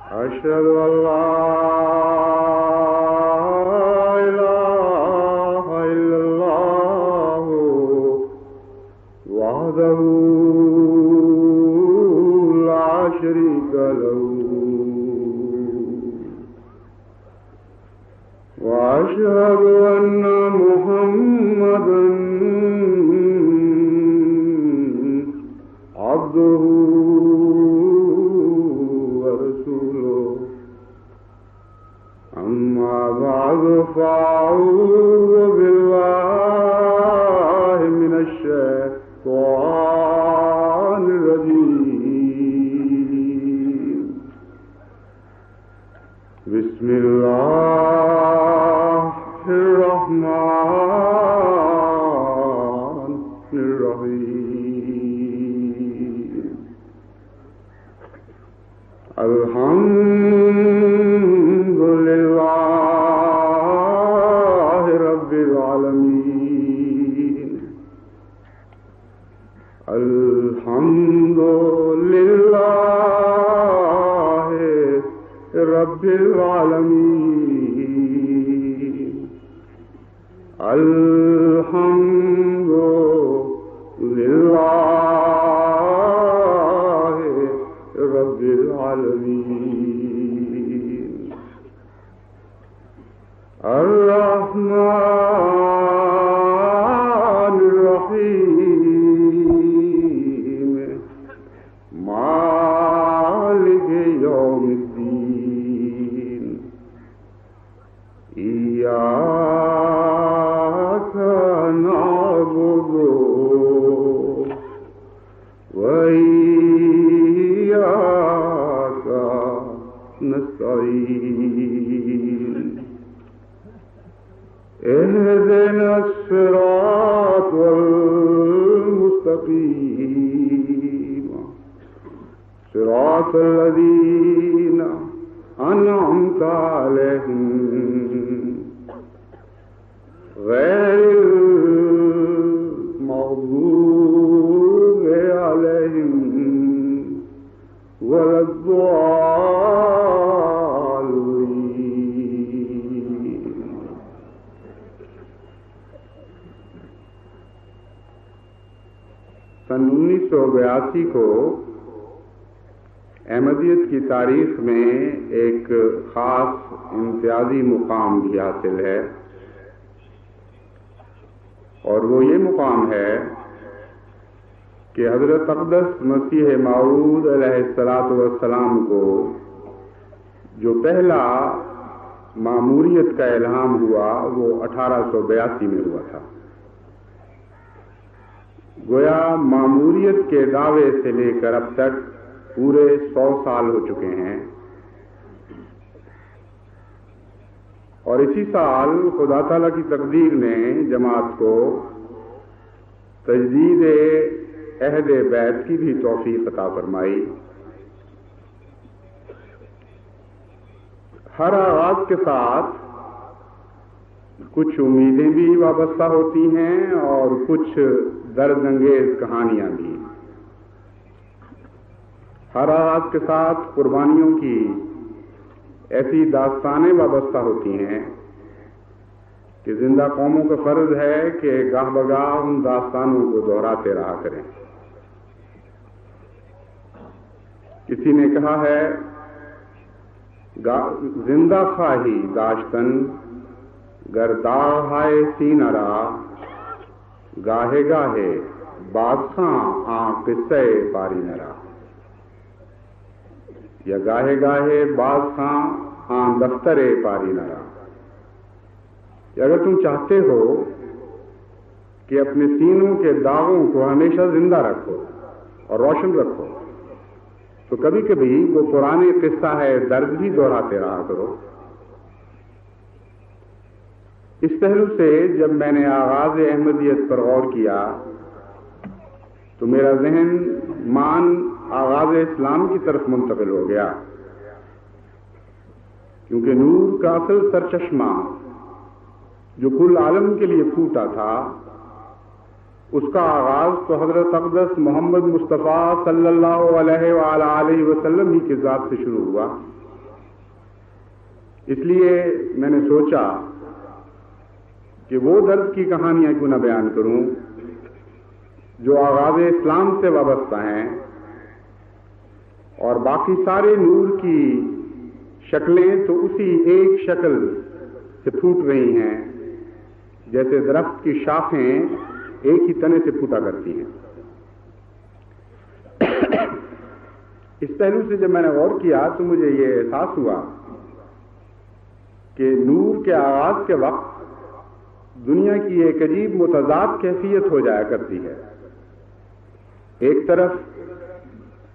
أشهد أن لا إله إلا الله وحده لا شريك له وأشهد أن محمدا عبده ورسوله أما بعد فأعوذ بالله من الشيطان الرجيم بسم الله الرحمن الرحيم الحمد لله رب العالمين الحمد لله رب العالمين الحمد لله رب العالمين الرحمن الرحيم مالك يوم الدين إياك نعبد وإياك نستعين اهدنا الصراط المستقيم صراط الذين أنعمت عليهم غير المغضوب عليهم ولا الضالين. سن 1982 کو احمدیت کی تاریخ میں ایک خاص امتیازی مقام بھی حاصل ہے، اور وہ یہ مقام ہے کہ حضرت اقدس مسیح موعود علیہ الصلاۃ والسلام کو جو پہلا ماموریت کا الہام ہوا وہ 1882 میں ہوا تھا۔ گویا ماموریت کے دعوے سے لے کر اب تک پورے 100 سال ہو چکے ہیں، اور اسی سال خدا تعالیٰ کی تقدیر نے جماعت کو تجدید عہد بیت کی بھی توفیق عطا فرمائی۔ ہر آغاز کے ساتھ کچھ امیدیں بھی وابستہ ہوتی ہیں اور کچھ درد انگیز کہانیاں بھی۔ ہر آغاز کے ساتھ قربانیوں کی ایسی داستانیں وابستہ ہوتی ہیں کہ زندہ قوموں کا فرض ہے کہ گاہ بگاہ ان داستانوں کو دہراتے رہا کریں۔ کسی نے کہا ہے زندہ خواہی داشتن گرداہائے سینہ را گاہے گاہے بادشاہ قصے پاری نرا، یا گاہے گاہے بادشاہ دفتر پاری نرا۔ اگر تم چاہتے ہو کہ اپنے سینوں کے داغوں کو ہمیشہ زندہ رکھو اور روشن رکھو تو کبھی کبھی وہ پرانے قصہ ہے درد بھی دہراتے رہا کرو۔ اس پہلو سے جب میں نے آغاز احمدیت پر غور کیا تو میرا ذہن مان آغاز اسلام کی طرف منتقل ہو گیا، کیونکہ نور کا اصل سرچشمہ جو کل عالم کے لیے پھوٹا تھا اس کا آغاز تو حضرت اقدس محمد مصطفیٰ صلی اللہ علیہ وآلہ وسلم ہی کی ذات سے شروع ہوا، اس لیے میں نے سوچا کہ وہ درد کی کہانیاں کیوں نہ بیان کروں جو آغاز اسلام سے وابستہ ہیں، اور باقی سارے نور کی شکلیں تو اسی ایک شکل سے پھوٹ رہی ہیں، جیسے درخت کی شاخیں ایک ہی تنے سے پھوٹا کرتی ہیں۔ اس پہلو سے جب میں نے غور کیا تو مجھے یہ احساس ہوا کہ نور کے آغاز کے وقت دنیا کی ایک عجیب متضاد کیفیت ہو جایا کرتی ہے۔ ایک طرف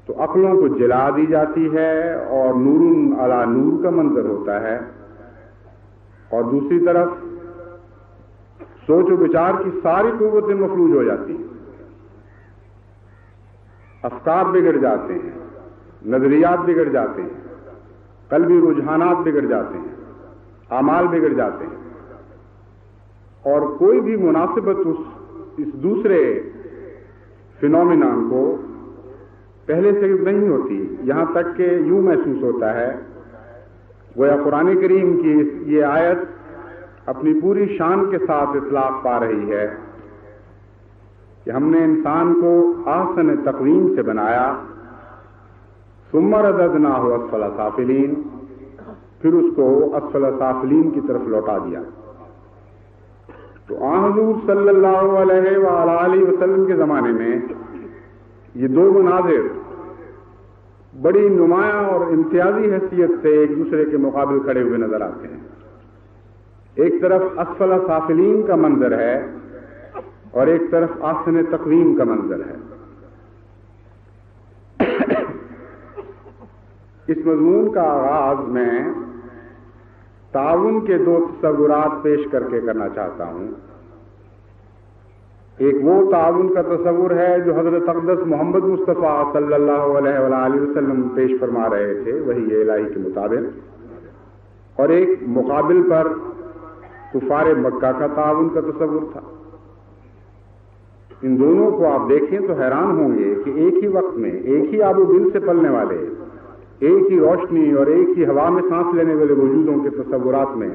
تو عقلوں کو جلا دی جاتی ہے اور نور علی نور کا منظر ہوتا ہے، اور دوسری طرف سوچ و بچار کی ساری قوتیں مفلوج ہو جاتی ہیں، افکار بگڑ جاتے ہیں، نظریات بگڑ جاتے ہیں، قلبی رجحانات بگڑ جاتے ہیں، اعمال بگڑ جاتے ہیں، اور کوئی بھی مناسبت اس دوسرے فینومینان کو پہلے سے نہیں ہوتی، یہاں تک کہ یوں محسوس ہوتا ہے گویا قرآن کریم کی یہ آیت اپنی پوری شان کے ساتھ اطلاق پا رہی ہے کہ ہم نے انسان کو احسن تقویم سے بنایا، ثم رددناہ اسفل سافلین، پھر اس کو اسفل سافلین کی طرف لوٹا دیا۔ تو حضور صلی اللہ علیہ وآلہ وسلم کے زمانے میں یہ دو مناظر بڑی نمایاں اور امتیازی حیثیت سے ایک دوسرے کے مقابل کھڑے ہوئے نظر آتے ہیں۔ ایک طرف اسفل سافلین کا منظر ہے اور ایک طرف احسن تقویم کا منظر ہے۔ اس مضمون کا آغاز میں تعاون کے دو تصورات پیش کر کے کرنا چاہتا ہوں۔ ایک وہ تعاون کا تصور ہے جو حضرت اقدس محمد مصطفیٰ صلی اللہ علیہ وآلہ وسلم پیش فرما رہے تھے وحی الہی کے مطابق، اور ایک مقابل پر کفار مکہ کا تعاون کا تصور تھا۔ ان دونوں کو آپ دیکھیں تو حیران ہوں گے کہ ایک ہی وقت میں ایک ہی آب و دل سے پلنے والے، ایک ہی روشنی اور ایک ہی ہوا میں سانس لینے والے وجودوں کے تصورات میں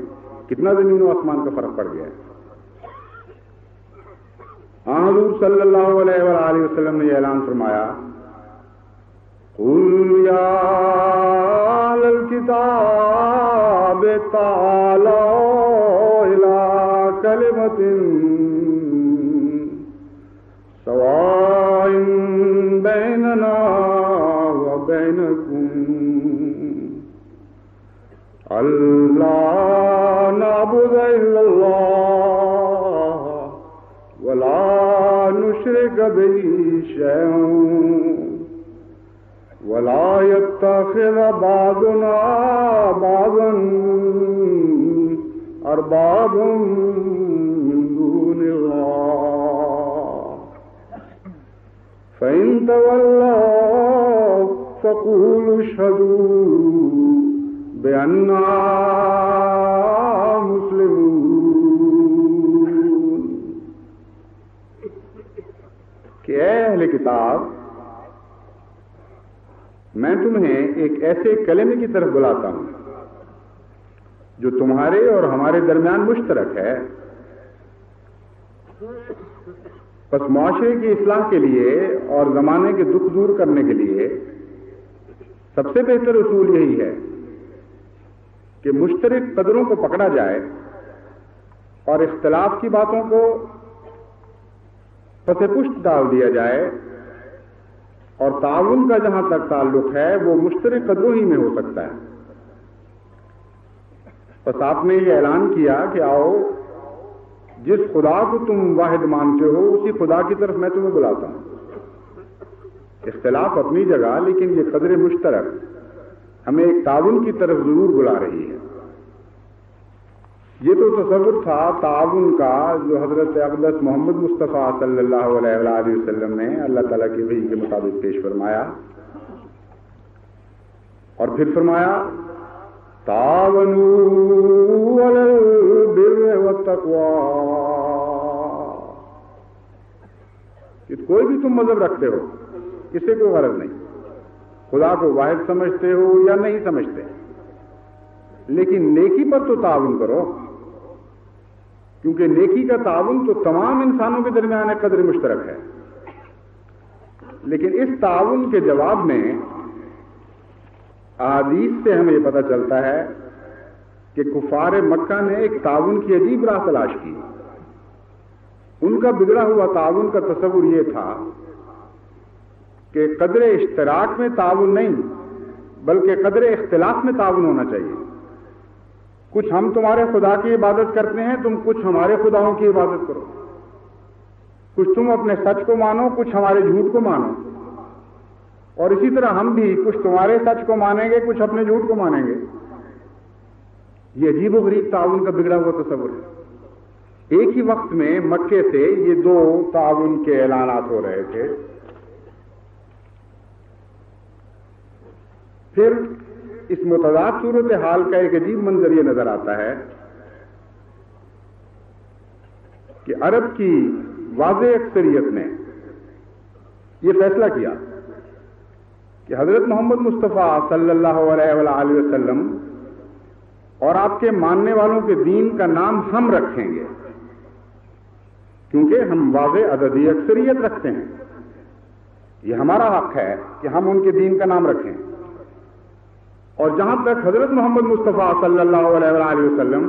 کتنا زمین و آسمان کا فرق پڑ گیا ہے۔ حضور صلی اللہ علیہ وآلہ وسلم نے یہ اعلان فرمایا، قُلْ يَا أَهْلَ الْكِتَابِ تَعَالَوْا إِلَىٰ كَلِمَةٍ سَوَاءٍ بَيْنَنَا وَبَيْنَكُمْ أَلَّا نَعْبُدَ إِلَّا اللَّهَ وَلَا نُشْرِكَ بِهِ شَيْئًا وَلَا يَتَّخِذَ بَعْضُنَا بَعْضًا أَرْبَابًا مِّن دُونِ اللَّهِ فَإِن تَوَلَّوْا فَقُولُوا اشْهَدُوا بِأَنَّا مُسْلِمُونَ۔ کہ اے اہل کتاب، میں تمہیں ایک ایسے کلمے کی طرف بلاتا ہوں جو تمہارے اور ہمارے درمیان مشترک ہے۔ بس معاشرے کی اصلاح کے لیے اور زمانے کے دکھ دور کرنے کے لیے سب سے بہتر اصول یہی ہے کہ مشترک قدروں کو پکڑا جائے اور اختلاف کی باتوں کو پس پشت ڈال دیا جائے، اور تعاون کا جہاں تک تعلق ہے وہ مشترک قدروں ہی میں ہو سکتا ہے۔ بس آپ نے یہ اعلان کیا کہ آؤ جس خدا کو تم واحد مانتے ہو اسی خدا کی طرف میں تمہیں بلاتا ہوں۔ اختلاف اپنی جگہ، لیکن یہ قدر مشترک ہمیں ایک تعاون کی طرف ضرور بلا رہی ہے۔ یہ تو تصور تھا تعاون کا جو حضرت اقدس محمد مصطفیٰ صلی اللہ علیہ وآلہ وسلم نے اللہ تعالیٰ کی وحی کے مطابق پیش فرمایا، اور پھر فرمایا تعاونوا علی البر والتقوی، کہ کوئی بھی تم مذہب رکھتے ہو اسے کوئی غرض نہیں، خدا کو واحد سمجھتے ہو یا نہیں سمجھتے، لیکن نیکی پر تو تعاون کرو، کیونکہ نیکی کا تعاون تو تمام انسانوں کے درمیان ایک قدر مشترک ہے۔ لیکن اس تعاون کے جواب میں احادیث سے ہمیں یہ پتہ چلتا ہے کہ کفار مکہ نے ایک تعاون کی عجیب راہ تلاش کی۔ ان کا بگڑا ہوا تعاون کا تصور یہ تھا کہ قدر اشتراک میں تعاون نہیں بلکہ قدر اختلاف میں تعاون ہونا چاہیے۔ کچھ ہم تمہارے خدا کی عبادت کرتے ہیں، تم کچھ ہمارے خداؤں کی عبادت کرو، کچھ تم اپنے سچ کو مانو، کچھ ہمارے جھوٹ کو مانو، اور اسی طرح ہم بھی کچھ تمہارے سچ کو مانیں گے، کچھ اپنے جھوٹ کو مانیں گے۔ یہ عجیب و غریب تعاون کا بگڑا ہوا تصور ہے۔ ایک ہی وقت میں مکے سے یہ دو تعاون کے اعلانات ہو رہے تھے۔ پھر اس متضاد صورتحال کا ایک عجیب منظر یہ نظر آتا ہے کہ عرب کی واضح اکثریت نے یہ فیصلہ کیا کہ حضرت محمد مصطفیٰ صلی اللہ علیہ وآلہ وسلم اور آپ کے ماننے والوں کے دین کا نام ہم رکھیں گے، کیونکہ ہم واضح عددی اکثریت رکھتے ہیں، یہ ہمارا حق ہے کہ ہم ان کے دین کا نام رکھیں۔ اور جہاں تک حضرت محمد مصطفیٰ صلی اللہ علیہ وآلہ وسلم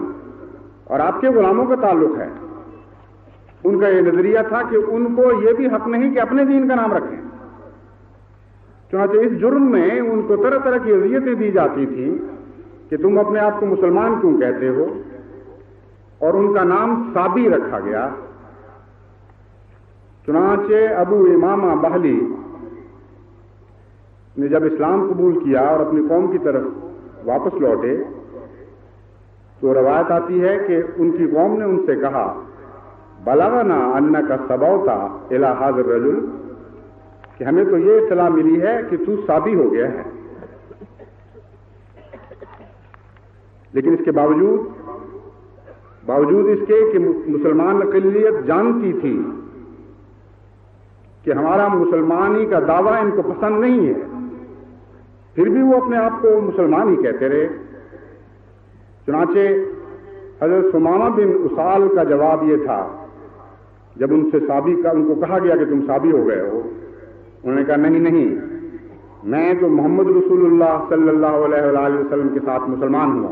اور آپ کے غلاموں کا تعلق ہے، ان کا یہ نظریہ تھا کہ ان کو یہ بھی حق نہیں کہ اپنے دین کا نام رکھیں۔ چنانچہ اس جرم میں ان کو طرح طرح کی اذیتیں دی جاتی تھیں کہ تم اپنے آپ کو مسلمان کیوں کہتے ہو، اور ان کا نام صابی رکھا گیا۔ چنانچہ ابو امامہ بہلی نے جب اسلام قبول کیا اور اپنی قوم کی طرف واپس لوٹے تو روایت آتی ہے کہ ان کی قوم نے ان سے کہا بلغنا انک صبوت الی ھذا الرجل، کہ ہمیں تو یہ اطلاع ملی ہے کہ تو صابی ہو گیا ہے۔ لیکن اس کے باوجود اس کے کہ مسلمان اقلیت جانتی تھی کہ ہمارا مسلمانی کا دعویٰ ان کو پسند نہیں ہے، پھر بھی وہ اپنے آپ کو مسلمان ہی کہتے رہے۔ چنانچہ حضرت ثمامہ بن اسال کا جواب یہ تھا، جب ان سے ان کو کہا گیا کہ تم صابی ہو گئے ہو، انہوں نے کہا نہیں، میں تو محمد رسول اللہ صلی اللہ علیہ وآلہ وسلم کے ساتھ مسلمان ہوا۔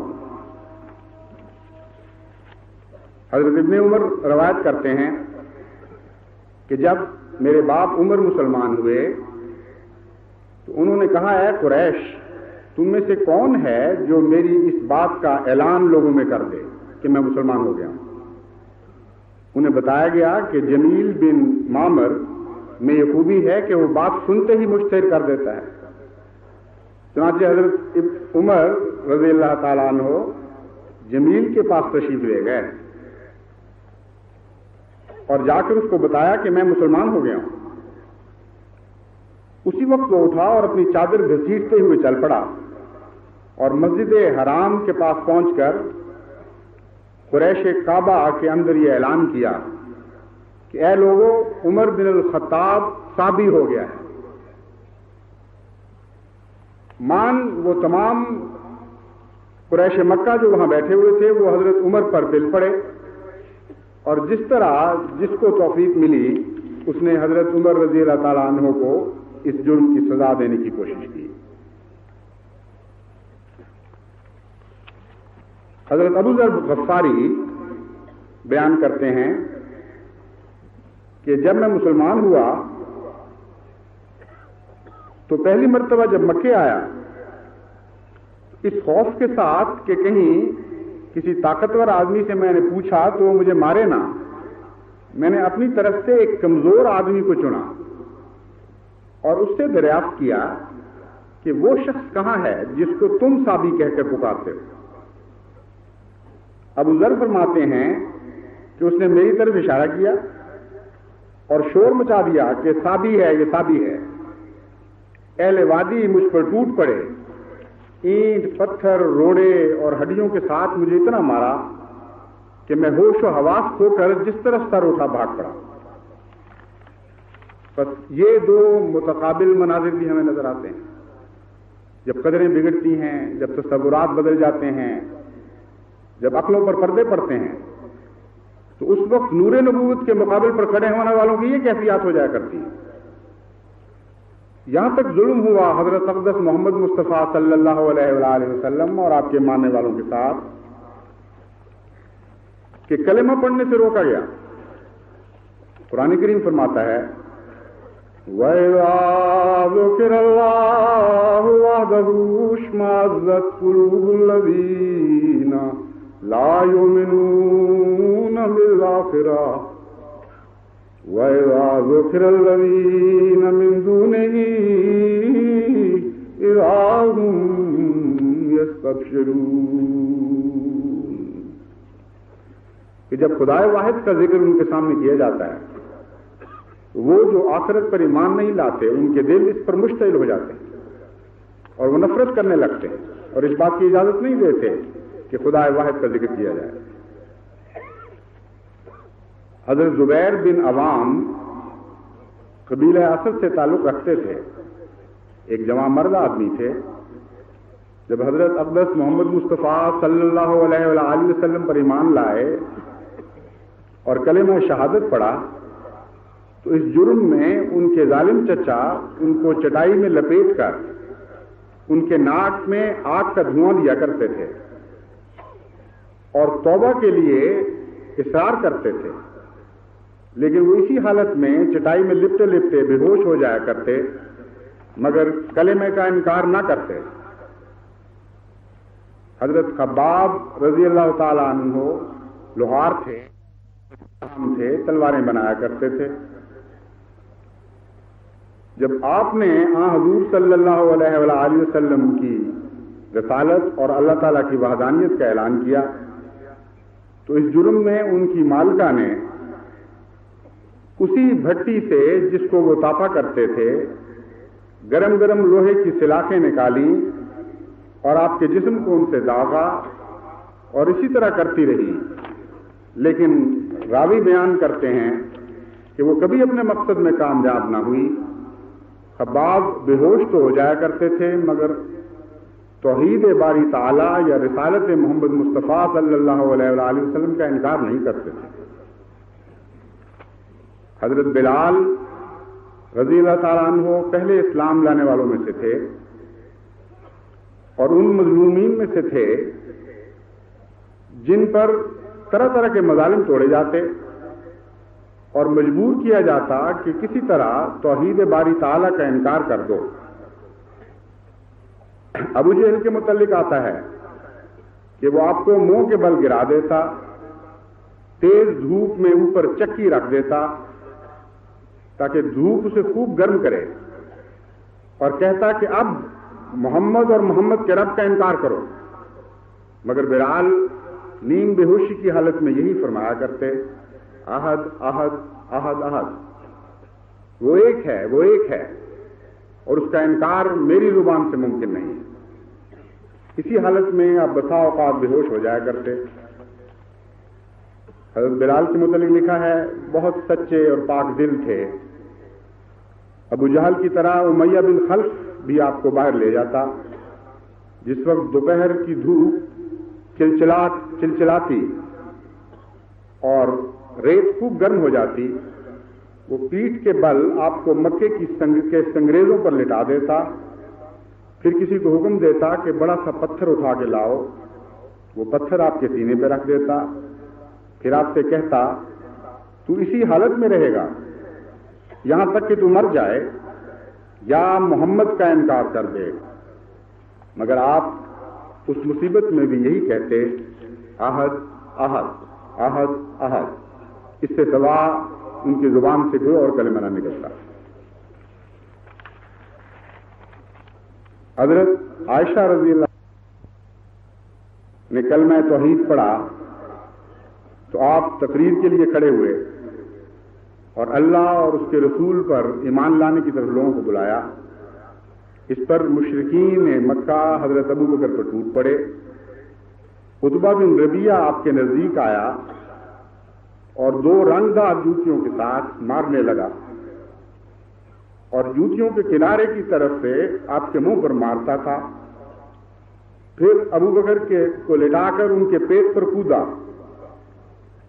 حضرت ابن عمر روایت کرتے ہیں کہ جب میرے باپ عمر مسلمان ہوئے تو انہوں نے کہا اے قریش، تم میں سے کون ہے جو میری اس بات کا اعلان لوگوں میں کر دے کہ میں مسلمان ہو گیا ہوں؟ انہیں بتایا گیا کہ جمیل بن معمر میں یہ خوبی ہے کہ وہ بات سنتے ہی مشتہر کر دیتا ہے۔ چنانچہ حضرت عمر رضی اللہ تعالیٰ عنہ جمیل کے پاس تشریف لے گئے اور جا کر اس کو بتایا کہ میں مسلمان ہو گیا ہوں۔ اسی وقت وہ اٹھا اور اپنی چادر گھسیٹتے ہوئے چل پڑا اور مسجد حرام کے پاس پہنچ کر قریش کعبہ کے اندر یہ اعلان کیا کہ اے لوگو، عمر بن الخطاب صابی ہو گیا ہے۔ وہ تمام قریش مکہ جو وہاں بیٹھے ہوئے تھے وہ حضرت عمر پر بل پڑے، اور جس طرح جس کو توفیق ملی اس نے حضرت عمر رضی اللہ تعالیٰ عنہ کو اس جرم کی سزا دینے کی کوشش کی۔ حضرت ابو ذر غفاری بیان کرتے ہیں کہ جب میں مسلمان ہوا تو پہلی مرتبہ جب مکے آیا اس خوف کے ساتھ کہ کہیں کسی طاقتور آدمی سے میں نے پوچھا تو وہ مجھے مارے نہ، میں نے اپنی طرف سے ایک کمزور آدمی کو چنا اور اس سے دریافت کیا کہ وہ شخص کہاں ہے جس کو تم صابی کہہ کر پکارتے ہو۔ ابو ذر فرماتے ہیں کہ اس نے میری طرف اشارہ کیا اور شور مچا دیا کہ صابی ہے، یہ صابی ہے۔ اہل وادی مجھ پر ٹوٹ پڑے، اینٹ پتھر روڑے اور ہڈیوں کے ساتھ مجھے اتنا مارا کہ میں ہوش و حواس کھو کر جس طرف سر اٹھا بھاگ پڑا۔ بس یہ دو متقابل مناظر بھی ہمیں نظر آتے ہیں، جب قدریں بگڑتی ہیں، جب تصورات بدل جاتے ہیں، جب عقلوں پر پردے پڑتے ہیں تو اس وقت نور نبوت کے مقابل پر کھڑے ہونے والوں کی یہ کیفیات ہو جایا کرتی ہیں. یہاں تک ظلم ہوا حضرت اقدس محمد مصطفیٰ صلی اللہ علیہ وآلہ وسلم اور آپ کے ماننے والوں کے ساتھ کہ کلمہ پڑھنے سے روکا گیا. قرآن کریم فرماتا ہے وَإِذَا ذُكِرَ اللَّهُ وَحْدَهُ اشْمَأَزَّتْ قُلُوبُ الَّذِينَ لَا يُؤْمِنُونَ بِالْآخِرَةِ وَإِذَا ذُكِرَ الَّذِينَ مِن دُونِهِ إِذَا هُمْ يَسْتَبْشِرُونَ. کہ جب خدائے واحد کا ذکر ان کے سامنے کیا جاتا ہے وہ جو آخرت پر ایمان نہیں لاتے ان کے دل اس پر مشتعل ہو جاتے ہیں اور وہ نفرت کرنے لگتے ہیں اور اس بات کی اجازت نہیں دیتے کہ خدائے واحد کا ذکر کیا جائے. حضرت زبیر بن عوام قبیلہ اسد سے تعلق رکھتے تھے. ایک جوان مرد آدمی تھے. جب حضرت اقدس محمد مصطفیٰ صلی اللہ علیہ وآلہ وسلم پر ایمان لائے اور کلمہ شہادت پڑھا تو اس جرم میں ان کے ظالم چچا ان کو چٹائی میں لپیٹ کر ان کے ناک میں آگ کا دھواں دیا کرتے تھے اور توبہ کے لیے اصرار کرتے تھے، لیکن وہ اسی حالت میں چٹائی میں لپٹے لپٹے بے ہوش ہو جایا کرتے مگر کلمے کا انکار نہ کرتے. حضرت خباب رضی اللہ تعالیٰ عنہ لوہار تھے، تلواریں بنایا کرتے تھے. جب آپ نے حضور صلی اللہ علیہ وآلہ وسلم کی رسالت اور اللہ تعالیٰ کی وحدانیت کا اعلان کیا تو اس جرم میں ان کی مالکہ نے اسی بھٹی سے جس کو وہ تاپا کرتے تھے گرم گرم لوہے کی سلاخیں نکالی اور آپ کے جسم کو ان سے داغا اور اسی طرح کرتی رہی. لیکن راوی بیان کرتے ہیں کہ وہ کبھی اپنے مقصد میں کامیاب نہ ہوئی. خباب بے ہوش تو ہو جایا کرتے تھے مگر توحید باری تعالیٰ یا رسالت محمد مصطفیٰ صلی اللہ علیہ وآلہ وسلم کا انکار نہیں کرتے تھے. حضرت بلال رضی اللہ تعالیٰ عنہ پہلے اسلام لانے والوں میں سے تھے اور ان مظلومین میں سے تھے جن پر طرح طرح کے مظالم توڑے جاتے اور مجبور کیا جاتا کہ کسی طرح توحید باری تعالیٰ کا انکار کر دو. ابو جہل کے متعلق آتا ہے کہ وہ آپ کو منہ کے بل گرا دیتا، تیز دھوپ میں اوپر چکی رکھ دیتا تاکہ دھوپ اسے خوب گرم کرے اور کہتا کہ اب محمد اور محمد کے رب کا انکار کرو. مگر بلال نیم بے ہوشی کی حالت میں یہی فرمایا کرتے احد احد احد احد، وہ ایک ہے وہ ایک ہے اور اس کا انکار میری زبان سے ممکن نہیں. اسی حالت میں آپ بسا اوقات بے ہوش ہو جایا کرتے. حضرت بلال کے متعلق لکھا ہے بہت سچے اور پاک دل تھے. ابو جہل کی طرح امیہ بن خلف بھی آپ کو باہر لے جاتا. جس وقت دوپہر کی دھوپ چلچلاتی اور ریت خوب گرم ہو جاتی وہ پیٹھ کے بل آپ کو مکے کی سنگریزوں پر لٹا دیتا، پھر کسی کو حکم دیتا کہ بڑا سا پتھر اٹھا کے لاؤ. وہ پتھر آپ کے سینے پہ رکھ دیتا، پھر آپ سے کہتا تو اسی حالت میں رہے گا یہاں تک کہ تو مر جائے یا محمد کا انکار کر دے. مگر آپ اس مصیبت میں بھی یہی کہتے احد احد احد احد. اس سے سوا ان کی زبان سے کوئی اور کلمہ نہ نکلتا. حضرت عائشہ رضی اللہ نے کلمہ توحید پڑھا تو آپ تقریر کے لیے کھڑے ہوئے اور اللہ اور اس کے رسول پر ایمان لانے کی طرف لوگوں کو بلایا. اس پر مشرکین مکہ حضرت ابو بکر پر ٹوٹ پڑے. عتبہ بن ربیعہ آپ کے نزدیک آیا اور 2 رنگدار جوتیوں کے ساتھ مارنے لگا اور جوتیوں کے کنارے کی طرف سے آپ کے منہ پر مارتا تھا. پھر ابو بکر کو لٹا کر ان کے پیٹ پر کودا،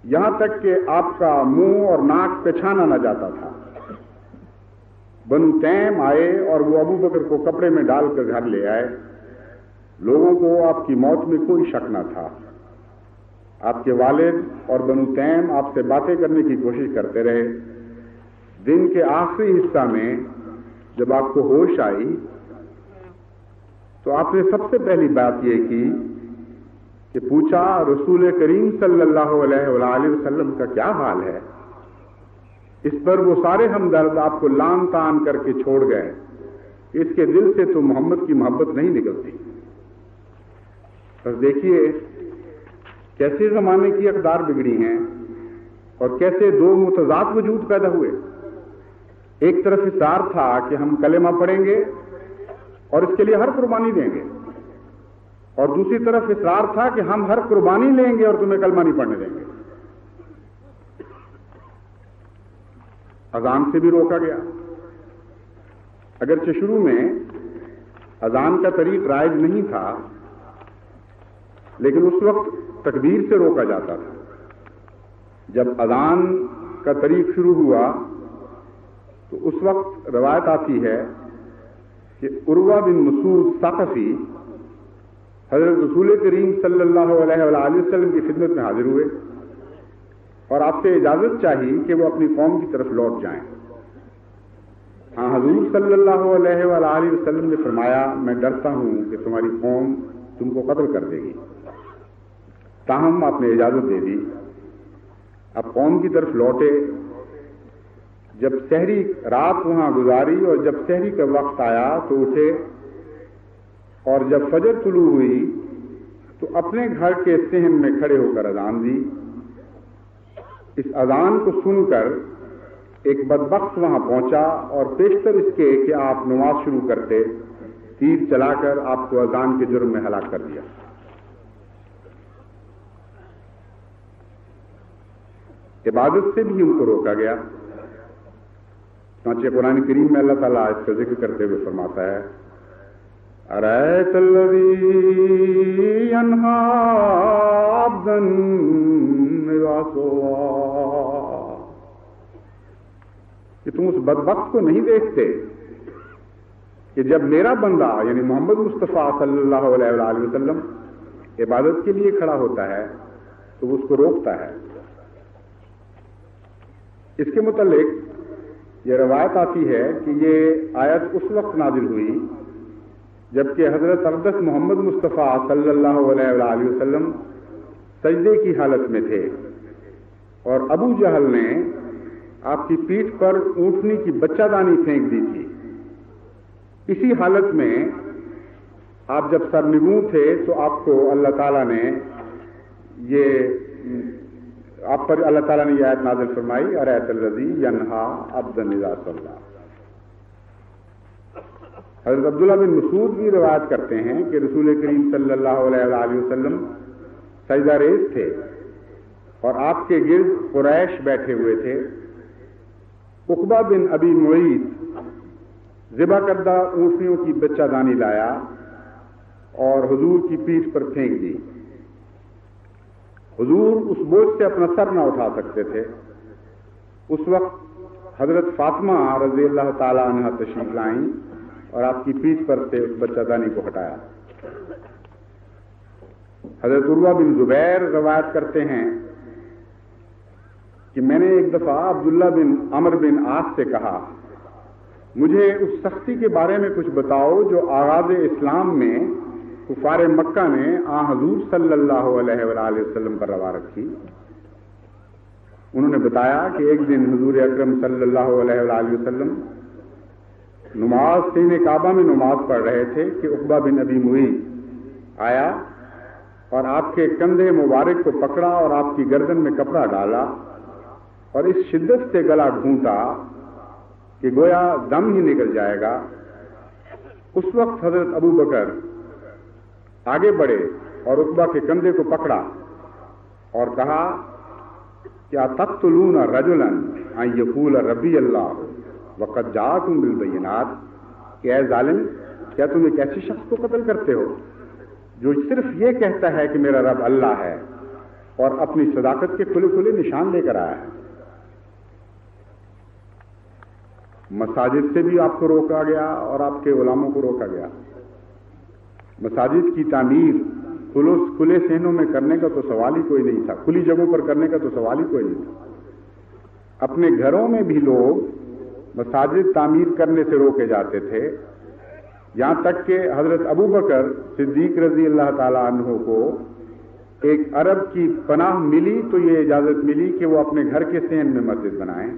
یہاں تک کہ آپ کا منہ اور ناک پہچانا نہ جاتا تھا۔ بنو تیم آئے اور وہ ابو بکر کو کپڑے میں ڈال کر گھر لے آئے۔ لوگوں کو آپ کی موت میں کوئی شک نہ تھا۔ آپ کے والد اور بنو تیم آپ سے باتیں کرنے کی کوشش کرتے رہے۔ دن کے آخری حصہ میں جب آپ کو ہوش آئی تو آپ نے سب سے پہلی بات یہ کی کہ پوچھا رسول کریم صلی اللہ علیہ وآلہ وسلم کا کیا حال ہے؟ اس پر وہ سارے ہمدرد آپ کو لان تان کر کے چھوڑ گئے کہ اس کے دل سے تو محمد کی محبت نہیں نکلتی۔ بس دیکھیے کیسے زمانے کی اقدار بگڑی ہیں اور کیسے دو متضاد وجود پیدا ہوئے۔ ایک طرف اصرار تھا کہ ہم کلمہ پڑھیں گے اور اس کے لیے ہر قربانی دیں گے، اور دوسری طرف اصرار تھا کہ ہم ہر قربانی لیں گے اور تمہیں کلمہ نہیں پڑھنے دیں گے۔ اذان سے بھی روکا گیا، اگرچہ شروع میں اذان کا طریق رائج نہیں تھا، لیکن اس وقت تکبیر سے روکا جاتا تھا۔ جب اذان کا طریق شروع ہوا تو اس وقت روایت آتی ہے کہ عروہ بن مسعود ثقفی حضرت رسول کریم صلی اللہ علیہ وآلہ وسلم کی خدمت میں حاضر ہوئے اور آپ سے اجازت چاہی کہ وہ اپنی قوم کی طرف لوٹ جائیں۔ ہاں، حضور صلی اللہ علیہ وآلہ وسلم نے فرمایا میں ڈرتا ہوں کہ تمہاری قوم تم کو قتل کر دے گی، تاہم آپ نے اجازت دے دی۔ اب قوم کی طرف لوٹے، جب سحری رات وہاں گزاری اور جب سحری کا وقت آیا تو اٹھے، اور جب فجر طلوع ہوئی تو اپنے گھر کے صحن میں کھڑے ہو کر اذان دی۔ اس اذان کو سن کر ایک بدبخت وہاں پہنچا اور پیشتر اس کے کہ آپ نماز شروع کرتے، تیر چلا کر آپ کو اذان کے جرم میں ہلاک کر دیا۔ عبادت سے بھی ان کو روکا گیا۔ چنانچہ قرآن کریم میں اللہ تعالیٰ اس کا ذکر کرتے ہوئے فرماتا ہے أَرَأَيْتَ الَّذِي يَنْهَىٰ عَبْدًا إِذَا صَلَّىٰ، کہ تم اس بدبخت کو نہیں دیکھتے کہ جب میرا بندہ یعنی محمد مصطفیٰ صلی اللہ علیہ وآلہ وسلم عبادت کے لیے کھڑا ہوتا ہے تو وہ اس کو روکتا ہے۔ اس کے متعلق یہ روایت آتی ہے کہ یہ آیت اس وقت نازل ہوئی جبکہ حضرت اقدس محمد مصطفیٰ صلی اللہ علیہ وآلہ وسلم سجدے کی حالت میں تھے، اور ابو جہل نے آپ کی پیٹھ پر اونٹنی کی بچہ دانی پھینک دی تھی۔ اسی حالت میں آپ جب سرنگوں تھے تو آپ کو اللہ تعالیٰ نے آپ پر اللہ تعالیٰ نے یہ آیت نازل فرمائی أَرَأَيْتَ الَّذِي يَنْهَىٰ عَبْدًا إِذَا صَلَّىٰ۔ حضرت عبداللہ بن مسعود بھی روایت کرتے ہیں کہ رسول کریم صلی اللہ علیہ وآلہ وسلم سجدہ ریز تھے اور آپ کے گرد قریش بیٹھے ہوئے تھے۔ عقبہ بن ابی معیط ذبح کردہ اونٹنیوں کی بچہ دانی لایا اور حضور کی پیٹھ پر پھینک دی۔ حضور اس بوجھ سے اپنا سر نہ اٹھا سکتے تھے۔ اس وقت حضرت فاطمہ رضی اللہ تعالی عنہ تشریف لائیں اور آپ کی پیٹھ پر سے اس بچہ دانی کو ہٹایا۔ حضرت عروہ بن زبیر روایت کرتے ہیں کہ میں نے ایک دفعہ عبداللہ بن عمر بن عاص سے کہا مجھے اس سختی کے بارے میں کچھ بتاؤ جو آغاز اسلام میں کفار مکہ نے حضور صلی اللہ علیہ وآلہ وسلم پر روا رکھی۔ انہوں نے بتایا کہ ایک دن حضور اکرم صلی اللہ علیہ وآلہ وسلم نماز سین کعبہ میں نماز پڑھ رہے تھے کہ عقبہ بن ابی معیط آیا اور آپ کے کندھے مبارک کو پکڑا اور آپ کی گردن میں کپڑا ڈالا اور اس شدت سے گلا گھونٹا کہ گویا دم ہی نکل جائے گا۔ اس وقت حضرت ابو بکر آگے بڑھے اور عقبہ کے کندھے کو پکڑا اور کہا کیا تقتلون رجلا ان یقول ربی اللہ وقد جاءکم بالبینات، کہ اے ظالم کیا تم ایک ایسے شخص کو قتل کرتے ہو جو صرف یہ کہتا ہے کہ میرا رب اللہ ہے اور اپنی صداقت کے کھلے کھلے نشان لے کر آیا ہے. مساجد سے بھی آپ کو روکا گیا اور آپ کے غلاموں کو روکا گیا. مساجد کی تعمیر کھلے صحنوں میں کرنے کا تو سوال ہی کوئی نہیں تھا, کھلی جگہوں پر کرنے کا تو سوال ہی کوئی نہیں تھا. اپنے گھروں میں بھی لوگ مساجد تعمیر کرنے سے روکے جاتے تھے, یہاں تک کہ حضرت ابو بکر صدیق رضی اللہ تعالی عنہ کو ایک عرب کی پناہ ملی تو یہ اجازت ملی کہ وہ اپنے گھر کے صحن میں مسجد بنائیں.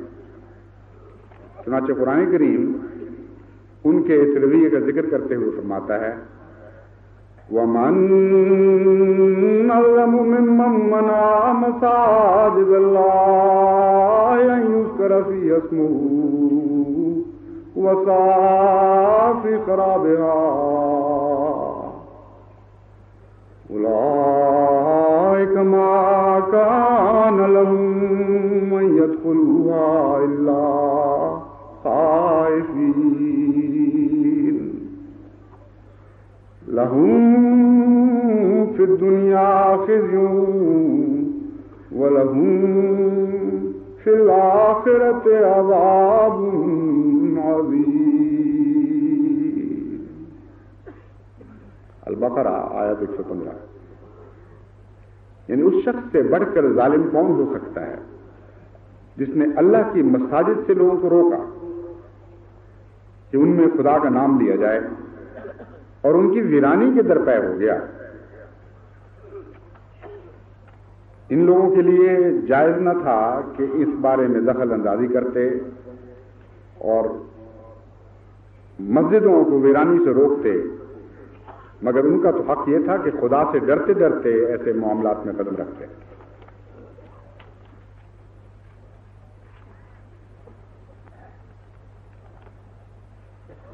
چنانچہ قرآن کریم ان کے اس رویے کا ذکر کرتے ہوئے فرماتا ہے وَمَنْ أَظْلَمُ مِمَّنْ مَنَعَ مَسَاجِدَ اللَّهِ أَنْ يُذْكَرَ فِيهَا اسْمُهُ وَسَعَىٰ فِي خَرَابِهَا أُولَٰئِكَ مَا كَانَ لَهُمْ أَنْ يَدْخُلُوهَا إِلَّا خَائِفِينَ لَهُمْ فِي الدُّنْيَا خِزْيٌ وَلَهُمْ فِي الْآخِرَةِ عَذَابٌ عَظِيمٌ. البقرہ آیت 115. یعنی اس شخص سے بڑھ کر ظالم کون ہو سکتا ہے جس نے اللہ کی مساجد سے لوگوں کو روکا کہ ان میں خدا کا نام لیا جائے اور ان کی ویرانی کے درپے ہو گیا. ان لوگوں کے لیے جائز نہ تھا کہ اس بارے میں دخل اندازی کرتے اور مسجدوں کو ویرانی سے روکتے, مگر ان کا تو حق یہ تھا کہ خدا سے ڈرتے ڈرتے ایسے معاملات میں قدم رکھتے.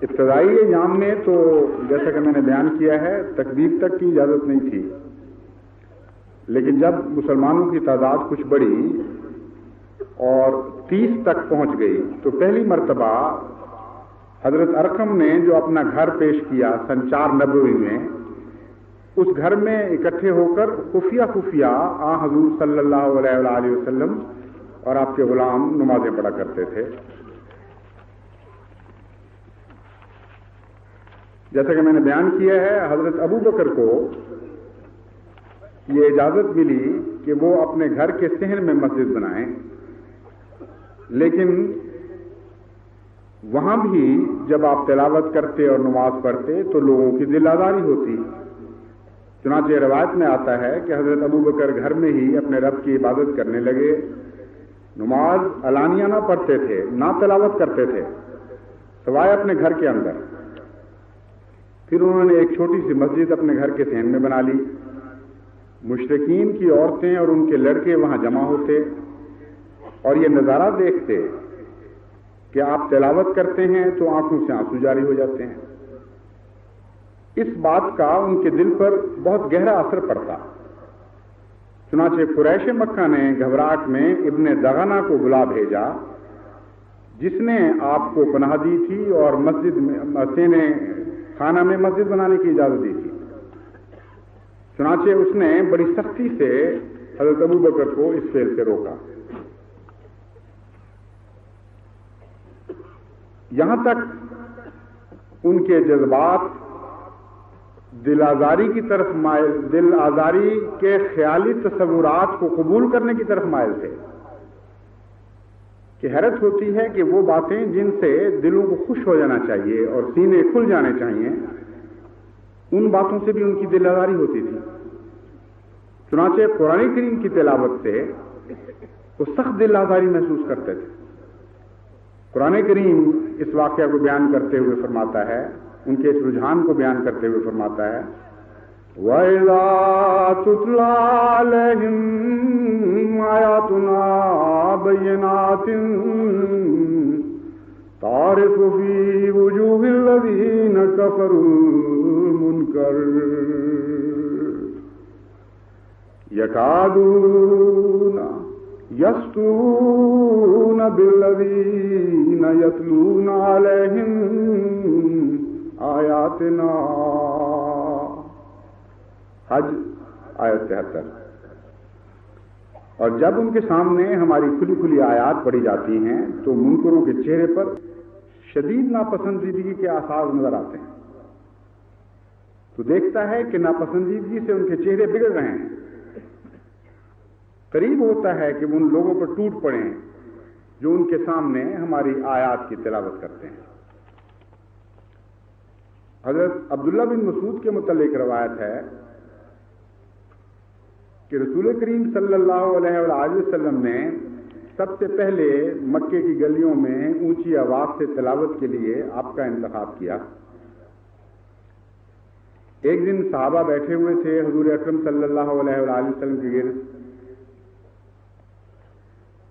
ابتدائی ایام میں تو جیسا کہ میں نے بیان کیا ہے تکبیر تک کی اجازت نہیں تھی, لیکن جب مسلمانوں کی تعداد کچھ بڑھی اور 30 تک پہنچ گئی تو پہلی مرتبہ حضرت ارقم نے جو اپنا گھر پیش کیا سن 4 نبوی میں, اس گھر میں اکٹھے ہو کر خفیہ خفیہ حضور صلی اللہ علیہ وآلہ وسلم اور آپ کے غلام نمازیں پڑھا کرتے تھے. جیسا کہ میں نے بیان کیا ہے حضرت ابو بکر کو یہ اجازت ملی کہ وہ اپنے گھر کے صحن میں مسجد بنائیں, لیکن وہاں بھی جب آپ تلاوت کرتے اور نماز پڑھتے تو لوگوں کی دل آزاری ہوتی. چنانچہ روایت میں آتا ہے کہ حضرت ابو بکر گھر میں ہی اپنے رب کی عبادت کرنے لگے, نماز علانیہ نہ پڑھتے تھے, نہ تلاوت کرتے تھے سوائے اپنے گھر کے اندر. پھر انہوں نے ایک چھوٹی سی مسجد اپنے گھر کے صحن میں بنا لی. مشرکین کی عورتیں اور ان کے لڑکے وہاں جمع ہوتے اور یہ نظارہ دیکھتے کہ آپ تلاوت کرتے ہیں تو آنکھوں سے آنسو جاری ہو جاتے ہیں. اس بات کا ان کے دل پر بہت گہرا اثر پڑتا. چنانچہ قریش مکہ نے گھبراہٹ میں ابن دغنہ کو بلا بھیجا جس نے آپ کو پناہ دی تھی اور مسجد میں خانہ میں مسجد بنانے کی اجازت دی تھی. چنانچہ اس نے بڑی سختی سے حضرت ابو بکر کو اس فعل سے روکا. یہاں تک ان کے جذبات دل آزاری کی طرف مائل, دل آزاری کے خیالی تصورات کو قبول کرنے کی طرف مائل تھے کہ حیرت ہوتی ہے کہ وہ باتیں جن سے دلوں کو خوش ہو جانا چاہیے اور سینے کھل جانے چاہیے, ان باتوں سے بھی ان کی دل آزاری ہوتی تھی. چنانچہ قرآن کریم کی تلاوت سے وہ سخت دل آزاری محسوس کرتے تھے. قرآن کریم اس واقعہ کو بیان کرتے ہوئے فرماتا ہے, ان کے اس رجحان کو بیان کرتے ہوئے فرماتا ہے وَإِذَا تُتْلَىٰ عَلَيْهِمْ آيَاتُنَا بَيِّنَاتٍ تَعْرِفُ فِي وُجُوهِ الَّذِينَ كَفَرُوا الْمُنكَرَ يَكَادُونَ يَسْطُونَ بِالَّذِينَ يَتْلُونَ عَلَيْهِمْ آيَاتِنَا حج آیت 73۔ اور جب ان کے سامنے ہماری کھلی کھلی آیات پڑھی جاتی ہیں تو منکروں کے چہرے پر شدید ناپسندیدگی کے آثار نظر آتے ہیں، تو دیکھتا ہے کہ ناپسندیدگی سے ان کے چہرے بگڑ رہے ہیں۔ قریب ہوتا ہے کہ وہ ان لوگوں پر ٹوٹ پڑیں جو ان کے سامنے ہماری آیات کی تلاوت کرتے ہیں۔ حضرت عبداللہ بن مسعود کے متعلق روایت ہے کہ رسول کریم صلی اللہ علیہ وآلہ وسلم نے سب سے پہلے مکے کی گلیوں میں اونچی آواز سے تلاوت کے لیے آپ کا انتخاب کیا۔ ایک دن صحابہ بیٹھے ہوئے تھے حضور اکرم صلی اللہ علیہ وآلہ وسلم کے گرد،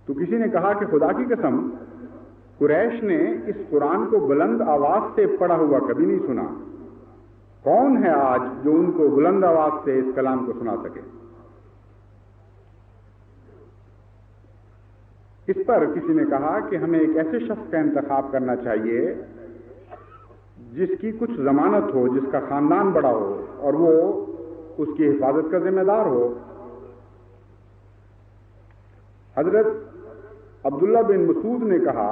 تو کسی نے کہا کہ خدا کی قسم، قریش نے اس قرآن کو بلند آواز سے پڑھا ہوا کبھی نہیں سنا، کون ہے آج جو ان کو بلند آواز سے اس کلام کو سنا سکے؟ اس پر کسی نے کہا کہ ہمیں ایک ایسے شخص کا انتخاب کرنا چاہیے جس کی کچھ ضمانت ہو، جس کا خاندان بڑا ہو اور وہ اس کی حفاظت کا ذمہ دار ہو۔ حضرت عبداللہ بن مسعود نے کہا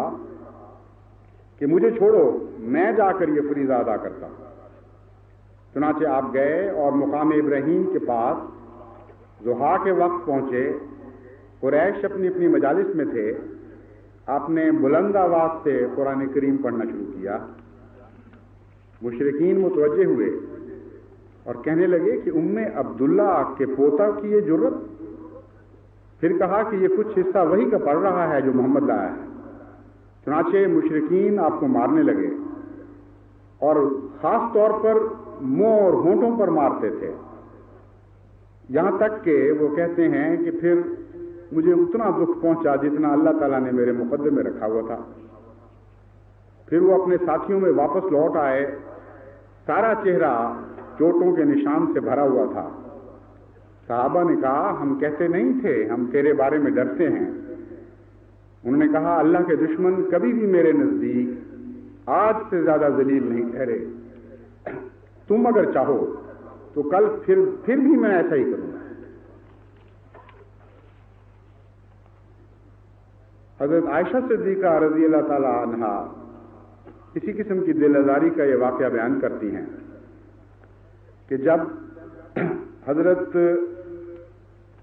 کہ مجھے چھوڑو، میں جا کر یہ فریضہ ادا کرتا۔ چنانچہ آپ گئے اور مقام ابراہیم کے پاس ضحیٰ کے وقت پہنچے۔ قریش اپنی اپنی مجالس میں تھے۔ آپ نے بلند آواز سے قرآن کریم پڑھنا شروع کیا۔ مشرکین متوجہ ہوئے اور کہنے لگے کہ ام عبداللہ کے پوتا کی یہ جرت؟ پھر کہا کہ یہ کچھ حصہ وہی کا پڑھ رہا ہے جو محمد لایا ہے۔ چنانچہ مشرکین آپ کو مارنے لگے اور خاص طور پر منہ اور ہونٹوں پر مارتے تھے، یہاں تک کہ وہ کہتے ہیں کہ پھر مجھے اتنا دکھ پہنچا جتنا اللہ تعالیٰ نے میرے مقدر میں رکھا ہوا تھا۔ پھر وہ اپنے ساتھیوں میں واپس لوٹ آئے، سارا چہرہ چوٹوں کے نشان سے بھرا ہوا تھا۔ صحابہ نے کہا ہم کہتے نہیں تھے ہم تیرے بارے میں ڈرتے ہیں؟ انہوں نے کہا اللہ کے دشمن کبھی بھی میرے نزدیک آج سے زیادہ ذلیل نہیں ٹھہرے، تم اگر چاہو تو کل پھر بھی میں ایسا ہی کروں گا۔ حضرت عائشہ صدیقہ رضی اللہ تعالی عنہا اسی قسم کی دل آزاری کا یہ واقعہ بیان کرتی ہیں کہ جب حضرت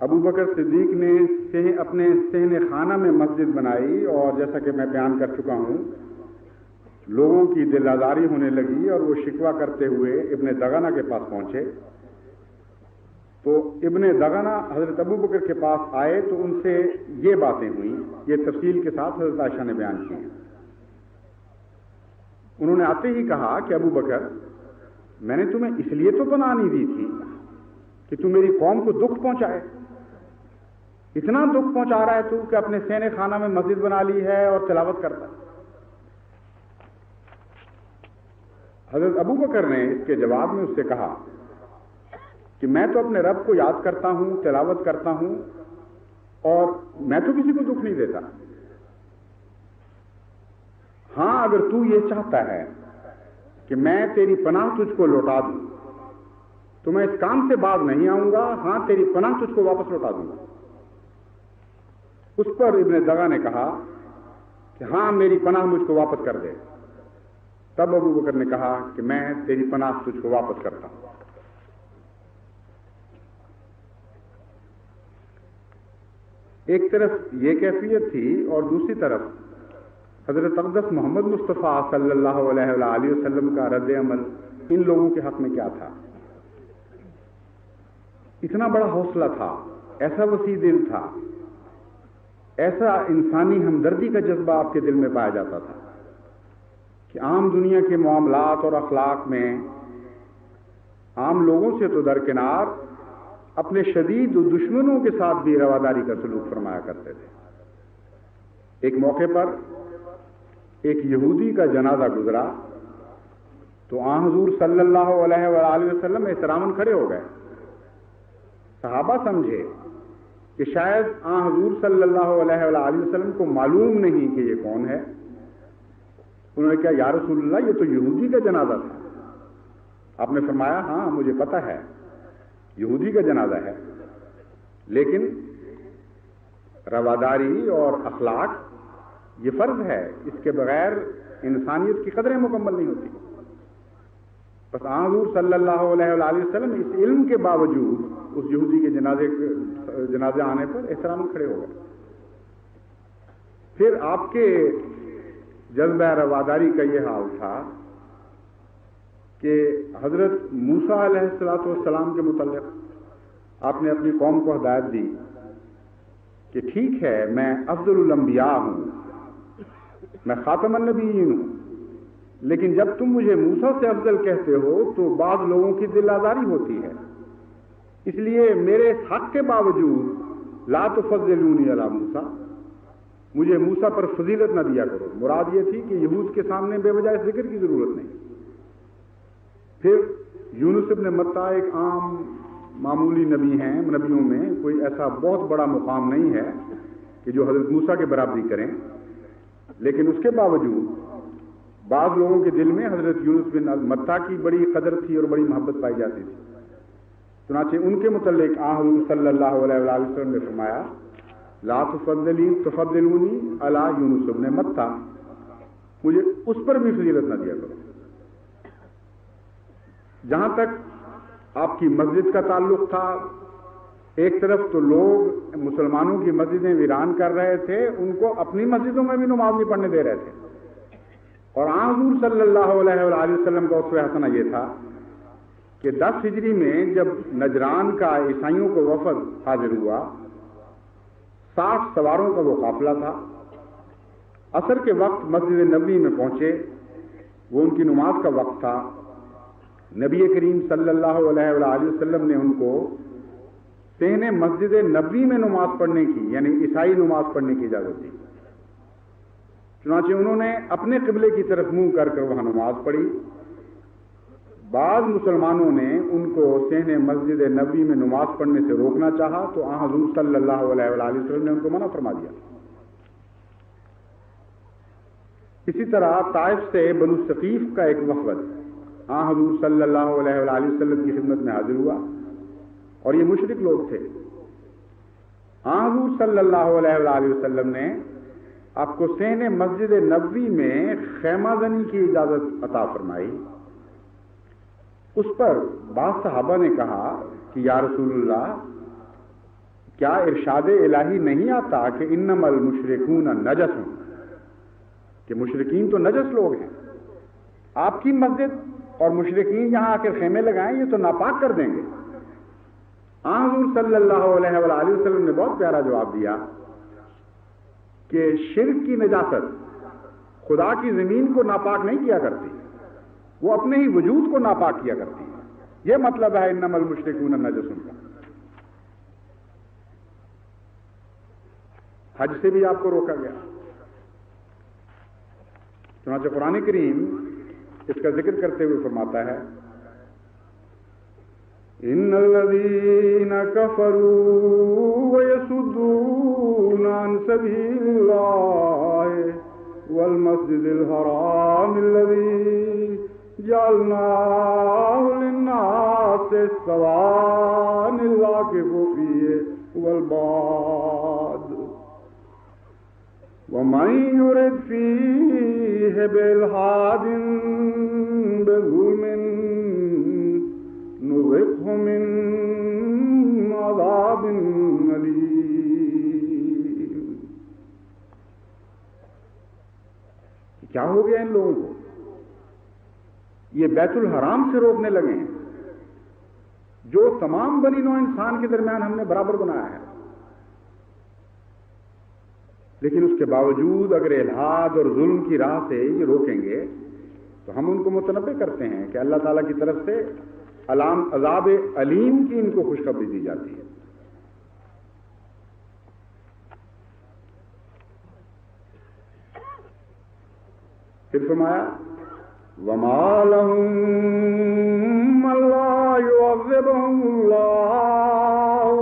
ابو بکر صدیق نے اپنے صحن خانہ میں مسجد بنائی اور جیسا کہ میں بیان کر چکا ہوں لوگوں کی دل آزاری ہونے لگی اور وہ شکوہ کرتے ہوئے ابن دغنہ کے پاس پہنچے، تو ابن دغنہ حضرت ابو بکر کے پاس آئے تو ان سے یہ باتیں ہوئیں، یہ تفصیل کے ساتھ حضرت عائشہ نے بیان کی ہیں۔ انہوں نے آتے ہی کہا کہ ابو بکر، میں نے تمہیں اس لیے تو پناہ نہیں دی تھی کہ تم میری قوم کو دکھ پہنچائے، اتنا دکھ پہنچا رہا ہے تو کہ اپنے صحن خانہ میں مسجد بنا لی ہے اور تلاوت کرتا ہے۔ حضرت ابو بکر نے اس کے جواب میں اس سے کہا کہ میں تو اپنے رب کو یاد کرتا ہوں، تلاوت کرتا ہوں اور میں تو کسی کو دکھ نہیں دیتا۔ ہاں اگر تو یہ چاہتا ہے کہ میں تیری پناہ تجھ کو لوٹا دوں تو میں اس کام سے باز نہیں آؤں گا، ہاں تیری پناہ تجھ کو واپس لوٹا دوں گا۔ اس پر ابن دغا نے کہا کہ ہاں میری پناہ مجھ کو واپس کر دے۔ تب ابو بکر نے کہا کہ میں تیری پناہ تجھ کو واپس کرتا ہوں۔ ایک طرف یہ کیفیت تھی اور دوسری طرف حضرت اقدس محمد مصطفیٰ صلی اللہ علیہ وآلہ وسلم کا رد عمل ان لوگوں کے حق میں کیا تھا؟ اتنا بڑا حوصلہ تھا، ایسا وسیع دل تھا، ایسا انسانی ہمدردی کا جذبہ آپ کے دل میں پایا جاتا تھا کہ عام دنیا کے معاملات اور اخلاق میں عام لوگوں سے تو درکنار اپنے شدید دشمنوں کے ساتھ بھی رواداری کا سلوک فرمایا کرتے تھے۔ ایک موقع پر ایک یہودی کا جنازہ گزرا تو آن حضور صلی اللہ علیہ وآلہ وسلم احتراماً کھڑے ہو گئے۔ صحابہ سمجھے کہ شاید آن حضور صلی اللہ علیہ وآلہ وسلم کو معلوم نہیں کہ یہ کون ہے۔ انہوں نے کہا یا رسول اللہ یہ تو یہودی کا جنازہ تھا۔ آپ نے فرمایا ہاں مجھے پتہ ہے، یہودی کا جنازہ ہے، لیکن رواداری اور اخلاق یہ فرض ہے، اس کے بغیر انسانیت کی قدریں مکمل نہیں ہوتی۔ بس حضور صلی اللہ علیہ وآلہ وسلم اس علم کے باوجود اس یہودی کے جنازے آنے پر احترام کھڑے ہو گئے۔ پھر آپ کے جذبہ رواداری کا یہ حال تھا کہ حضرت موسیٰ علیہ السلام کے متعلق آپ نے اپنی قوم کو ہدایت دی کہ ٹھیک ہے میں افضل الانبیاء ہوں، میں خاتم النبیین ہوں، لیکن جب تم مجھے موسیٰ سے افضل کہتے ہو تو بعض لوگوں کی دل آزاری ہوتی ہے، اس لیے میرے حق کے باوجود لا تفضلونی علی موسیٰ، مجھے موسیٰ پر فضیلت نہ دیا کرو۔ مراد یہ تھی کہ یہود کے سامنے بے وجہ ذکر کی ضرورت نہیں۔ پھر یونس ابن متی ایک عام معمولی نبی ہیں، نبیوں میں کوئی ایسا بہت بڑا مقام نہیں ہے کہ جو حضرت موسیٰ کے برابری کریں، لیکن اس کے باوجود بعض لوگوں کے دل میں حضرت یونس بن متی کی بڑی قدر تھی اور بڑی محبت پائی جاتی تھی۔ چنانچہ ان کے متعلق حضور صلی اللہ علیہ وآلہ وسلم نے فرمایا لا تفضلونی علی یونس بن متی، مجھے اس پر بھی فضیلت نہ دیا کرو۔ جہاں تک آپ کی مسجد کا تعلق تھا، ایک طرف تو لوگ مسلمانوں کی مسجدیں ویران کر رہے تھے، ان کو اپنی مسجدوں میں بھی نماز نہیں پڑھنے دے رہے تھے، اور حضور صلی اللہ علیہ وآلہ وسلم کا اسوہ حسنہ یہ تھا کہ 10 ہجری میں جب نجران کا عیسائیوں کو وفد حاضر ہوا، 60 سواروں کا وہ قافلہ تھا، عصر کے وقت مسجد نبوی میں پہنچے، وہ ان کی نماز کا وقت تھا، نبی کریم صلی اللہ علیہ وآلہ وسلم نے ان کو صحن مسجد نبوی میں نماز پڑھنے کی، یعنی عیسائی نماز پڑھنے کی اجازت دی۔ چنانچہ انہوں نے اپنے قبلے کی طرف منہ کر کر وہاں نماز پڑھی۔ بعض مسلمانوں نے ان کو صحن مسجد نبوی میں نماز پڑھنے سے روکنا چاہا تو حضور صلی اللہ علیہ وآلہ وسلم نے ان کو منع فرما دیا۔ اسی طرح طائف سے بنو ثقیف کا ایک وفد حضور صلی اللہ علیہ وآلہ وسلم کی خدمت میں حاضر ہوا، اور یہ مشرک لوگ تھے۔ حضور صلی اللہ علیہ وآلہ وسلم نے آپ کو صحن مسجد نبوی میں خیمہ زنی کی اجازت عطا فرمائی۔ اس پر بعض صحابہ نے کہا کہ یا رسول اللہ، کیا ارشاد الہی نہیں آتا کہ انما المشرکون نجس، کہ مشرکین تو نجس لوگ ہیں، آپ کی مسجد اور مشرکین یہاں آ کر خیمے لگائیں یہ تو ناپاک کر دیں گے۔ حضور صلی اللہ علیہ وآلہ وسلم نے بہت پیارا جواب دیا کہ شرک کی نجاست خدا کی زمین کو ناپاک نہیں کیا کرتی، وہ اپنے ہی وجود کو ناپاک کیا کرتی ہے۔ یہ مطلب ہے انما المشرکون نجس کا۔ حج سے بھی آپ کو روکا گیا۔ چنانچہ قرآن کریم اس کا ذکر کرتے ہوئے فرماتا ہے ان الذین کفروا ویصدون عن سبیل اللہ والمسجد الحرام الذی جعلناہ للناس سواء العاکف فیہ والباد ومن يرد فيه بإلحاد بظلم نذقه من عذاب أليم۔ کیا ہو گیا ان لوگوں کو؟ یہ بیت الحرام سے روکنے لگے ہیں جو تمام بنی نوع انسان کے درمیان ہم نے برابر بنایا ہے، لیکن اس کے باوجود اگر الحاد اور ظلم کی راہ سے یہ روکیں گے تو ہم ان کو متنبع کرتے ہیں کہ اللہ تعالیٰ کی طرف سے عذاب علیم کی ان کو خوشخبری دی جاتی ہے۔ پھر فرمایا وَمَا لَهُمْ أَلَّا يُعَذِّبَهُمُ اللَّهُ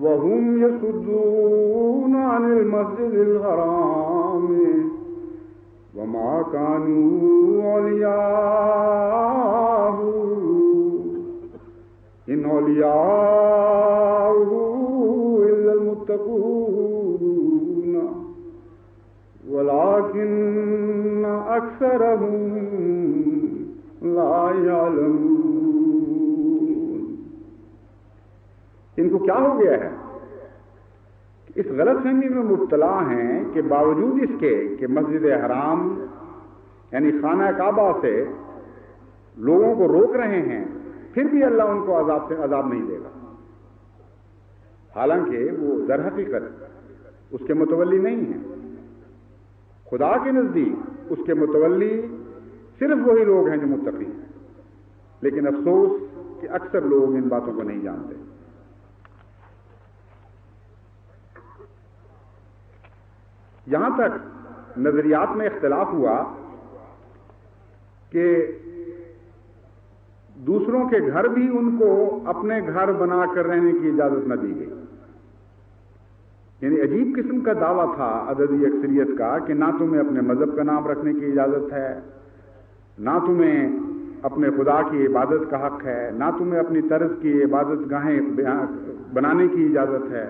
وَهُمْ يَصُدُّونَ عَنِ الْمَسْجِدِ الْحَرَامِ وَمَا كَانُوا أَوْلِيَاءَهُ إِنْ أولياؤه إلا المتقون ولكن أكثرهم لا يعلمون. ان کو کیا ہو گیا ہے؟ اس غلط فہمی میں مبتلا ہیں کہ باوجود اس کے کہ مسجد حرام یعنی خانہ کعبہ سے لوگوں کو روک رہے ہیں، پھر بھی اللہ ان کو عذاب نہیں دے گا، حالانکہ وہ در حقیقت اس کے متولی نہیں ہیں۔ خدا کے نزدیک اس کے متولی صرف وہی لوگ ہیں جو متقی ہیں، لیکن افسوس کہ اکثر لوگ ان باتوں کو نہیں جانتے۔ یہاں تک نظریات میں اختلاف ہوا کہ دوسروں کے گھر بھی ان کو اپنے گھر بنا کر رہنے کی اجازت نہ دی گئی۔ یعنی عجیب قسم کا دعویٰ تھا عددی اکثریت کا کہ نہ تمہیں اپنے مذہب کا نام رکھنے کی اجازت ہے، نہ تمہیں اپنے خدا کی عبادت کا حق ہے، نہ تمہیں اپنی طرز کی عبادت گاہیں بنانے کی اجازت ہے،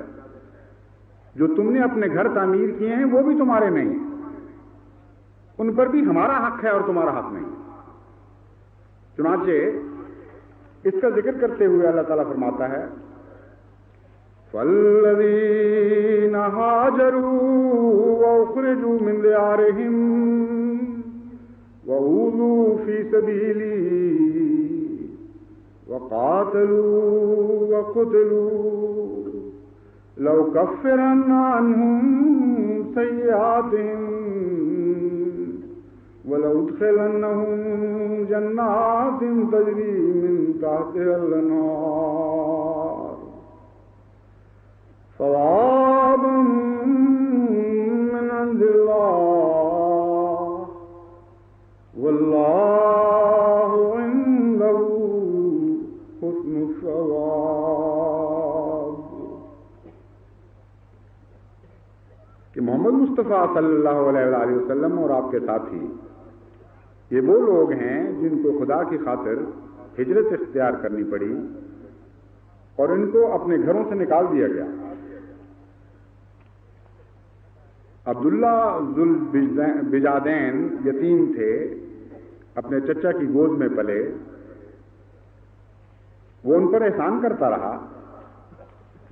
جو تم نے اپنے گھر تعمیر کیے ہیں وہ بھی تمہارے نہیں ہیں، ان پر بھی ہمارا حق ہے اور تمہارا حق نہیں۔ چنانچہ اس کا ذکر کرتے ہوئے اللہ تعالیٰ فرماتا ہے فَالَّذِينَ هَاجَرُوا وَأُخْرِجُوا مِنْ دِيَارِهِمْ وَأُوذُوا فِي سَبِيلِي وَقَاتَلُوا وَقُتِلُوا لَأُكَفِّرَنَّ عَنْهُمْ سَيِّئَاتِهِمْ وَلَأُدْخِلَنَّهُمْ جَنَّاتٍ تَجْرِي مِنْ تَحْتِهَا الْأَنْهَارُ ثوابا من عند الله والله عنده حسن الثواب۔ کہ محمد مصطفیٰ صلی اللہ علیہ وآلہ وسلم اور آپ کے ساتھی یہ وہ لوگ ہیں جن کو خدا کی خاطر ہجرت اختیار کرنی پڑی اور ان کو اپنے گھروں سے نکال دیا گیا۔ عبداللہ ذوالبجادین یتیم تھے، اپنے چچا کی گود میں پلے، وہ ان پر احسان کرتا رہا،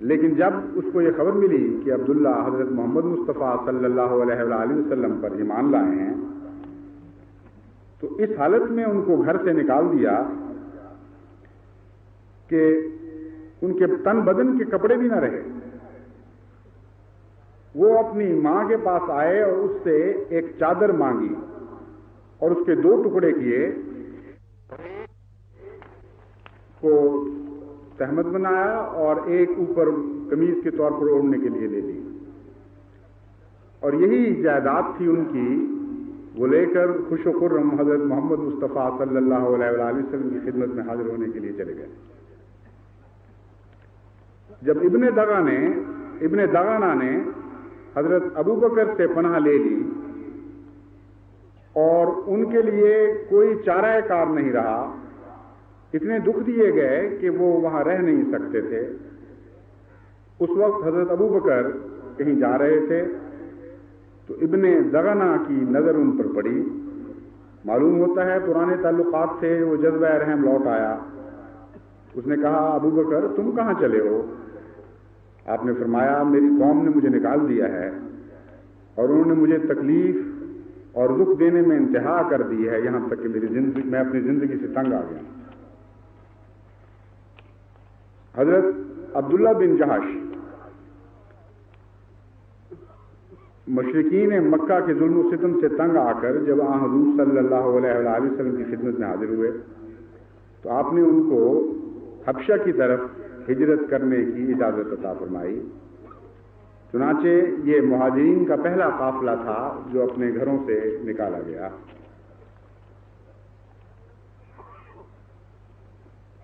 لیکن جب اس کو یہ خبر ملی کہ عبداللہ حضرت محمد مصطفیٰ صلی اللہ علیہ وآلہ وسلم پر ایمان لائے ہیں تو اس حالت میں ان کو گھر سے نکال دیا کہ ان کے تن بدن کے کپڑے بھی نہ رہے۔ وہ اپنی ماں کے پاس آئے اور اس سے ایک چادر مانگی اور اس کے 2 ٹکڑے کیے، کو تہمت بنایا اور ایک اوپر قمیض کے طور پر اوڑھنے کے لیے لے لی، اور یہی جائیداد تھی ان کی، وہ لے کر خوش و خرم حضرت محمد مصطفیٰ صلی اللہ علیہ وآلہ وسلم کی خدمت میں حاضر ہونے کے لیے چلے گئے۔ جب ابن دغانہ نے حضرت ابو بکر سے پناہ لے لی اور ان کے لیے کوئی چارہ کار نہیں رہا، اتنے دکھ دیے گئے کہ وہ وہاں رہ نہیں سکتے تھے، اس وقت حضرت ابو بکر کہیں جا رہے تھے تو ابن دغنہ کی نظر ان پر پڑی، معلوم ہوتا ہے پرانے تعلقات تھے، وہ جذبہ رحم لوٹ آیا۔ اس نے کہا ابو بکر تم کہاں چلے ہو؟ آپ نے فرمایا میری قوم نے مجھے نکال دیا ہے اور انہوں نے مجھے تکلیف اور دکھ دینے میں انتہا کر دی ہے، یہاں تک کہ میں اپنی زندگی سے تنگ آ گیا۔ حضرت عبداللہ بن جہش مشرکین مکہ کے ظلم و ستم سے تنگ آ کر جب حضور صلی اللہ علیہ وآلہ وسلم کی خدمت میں حاضر ہوئے تو آپ نے ان کو حبشہ کی طرف ہجرت کرنے کی اجازت عطا فرمائی۔ چنانچہ یہ مہاجرین کا پہلا قافلہ تھا جو اپنے گھروں سے نکالا گیا۔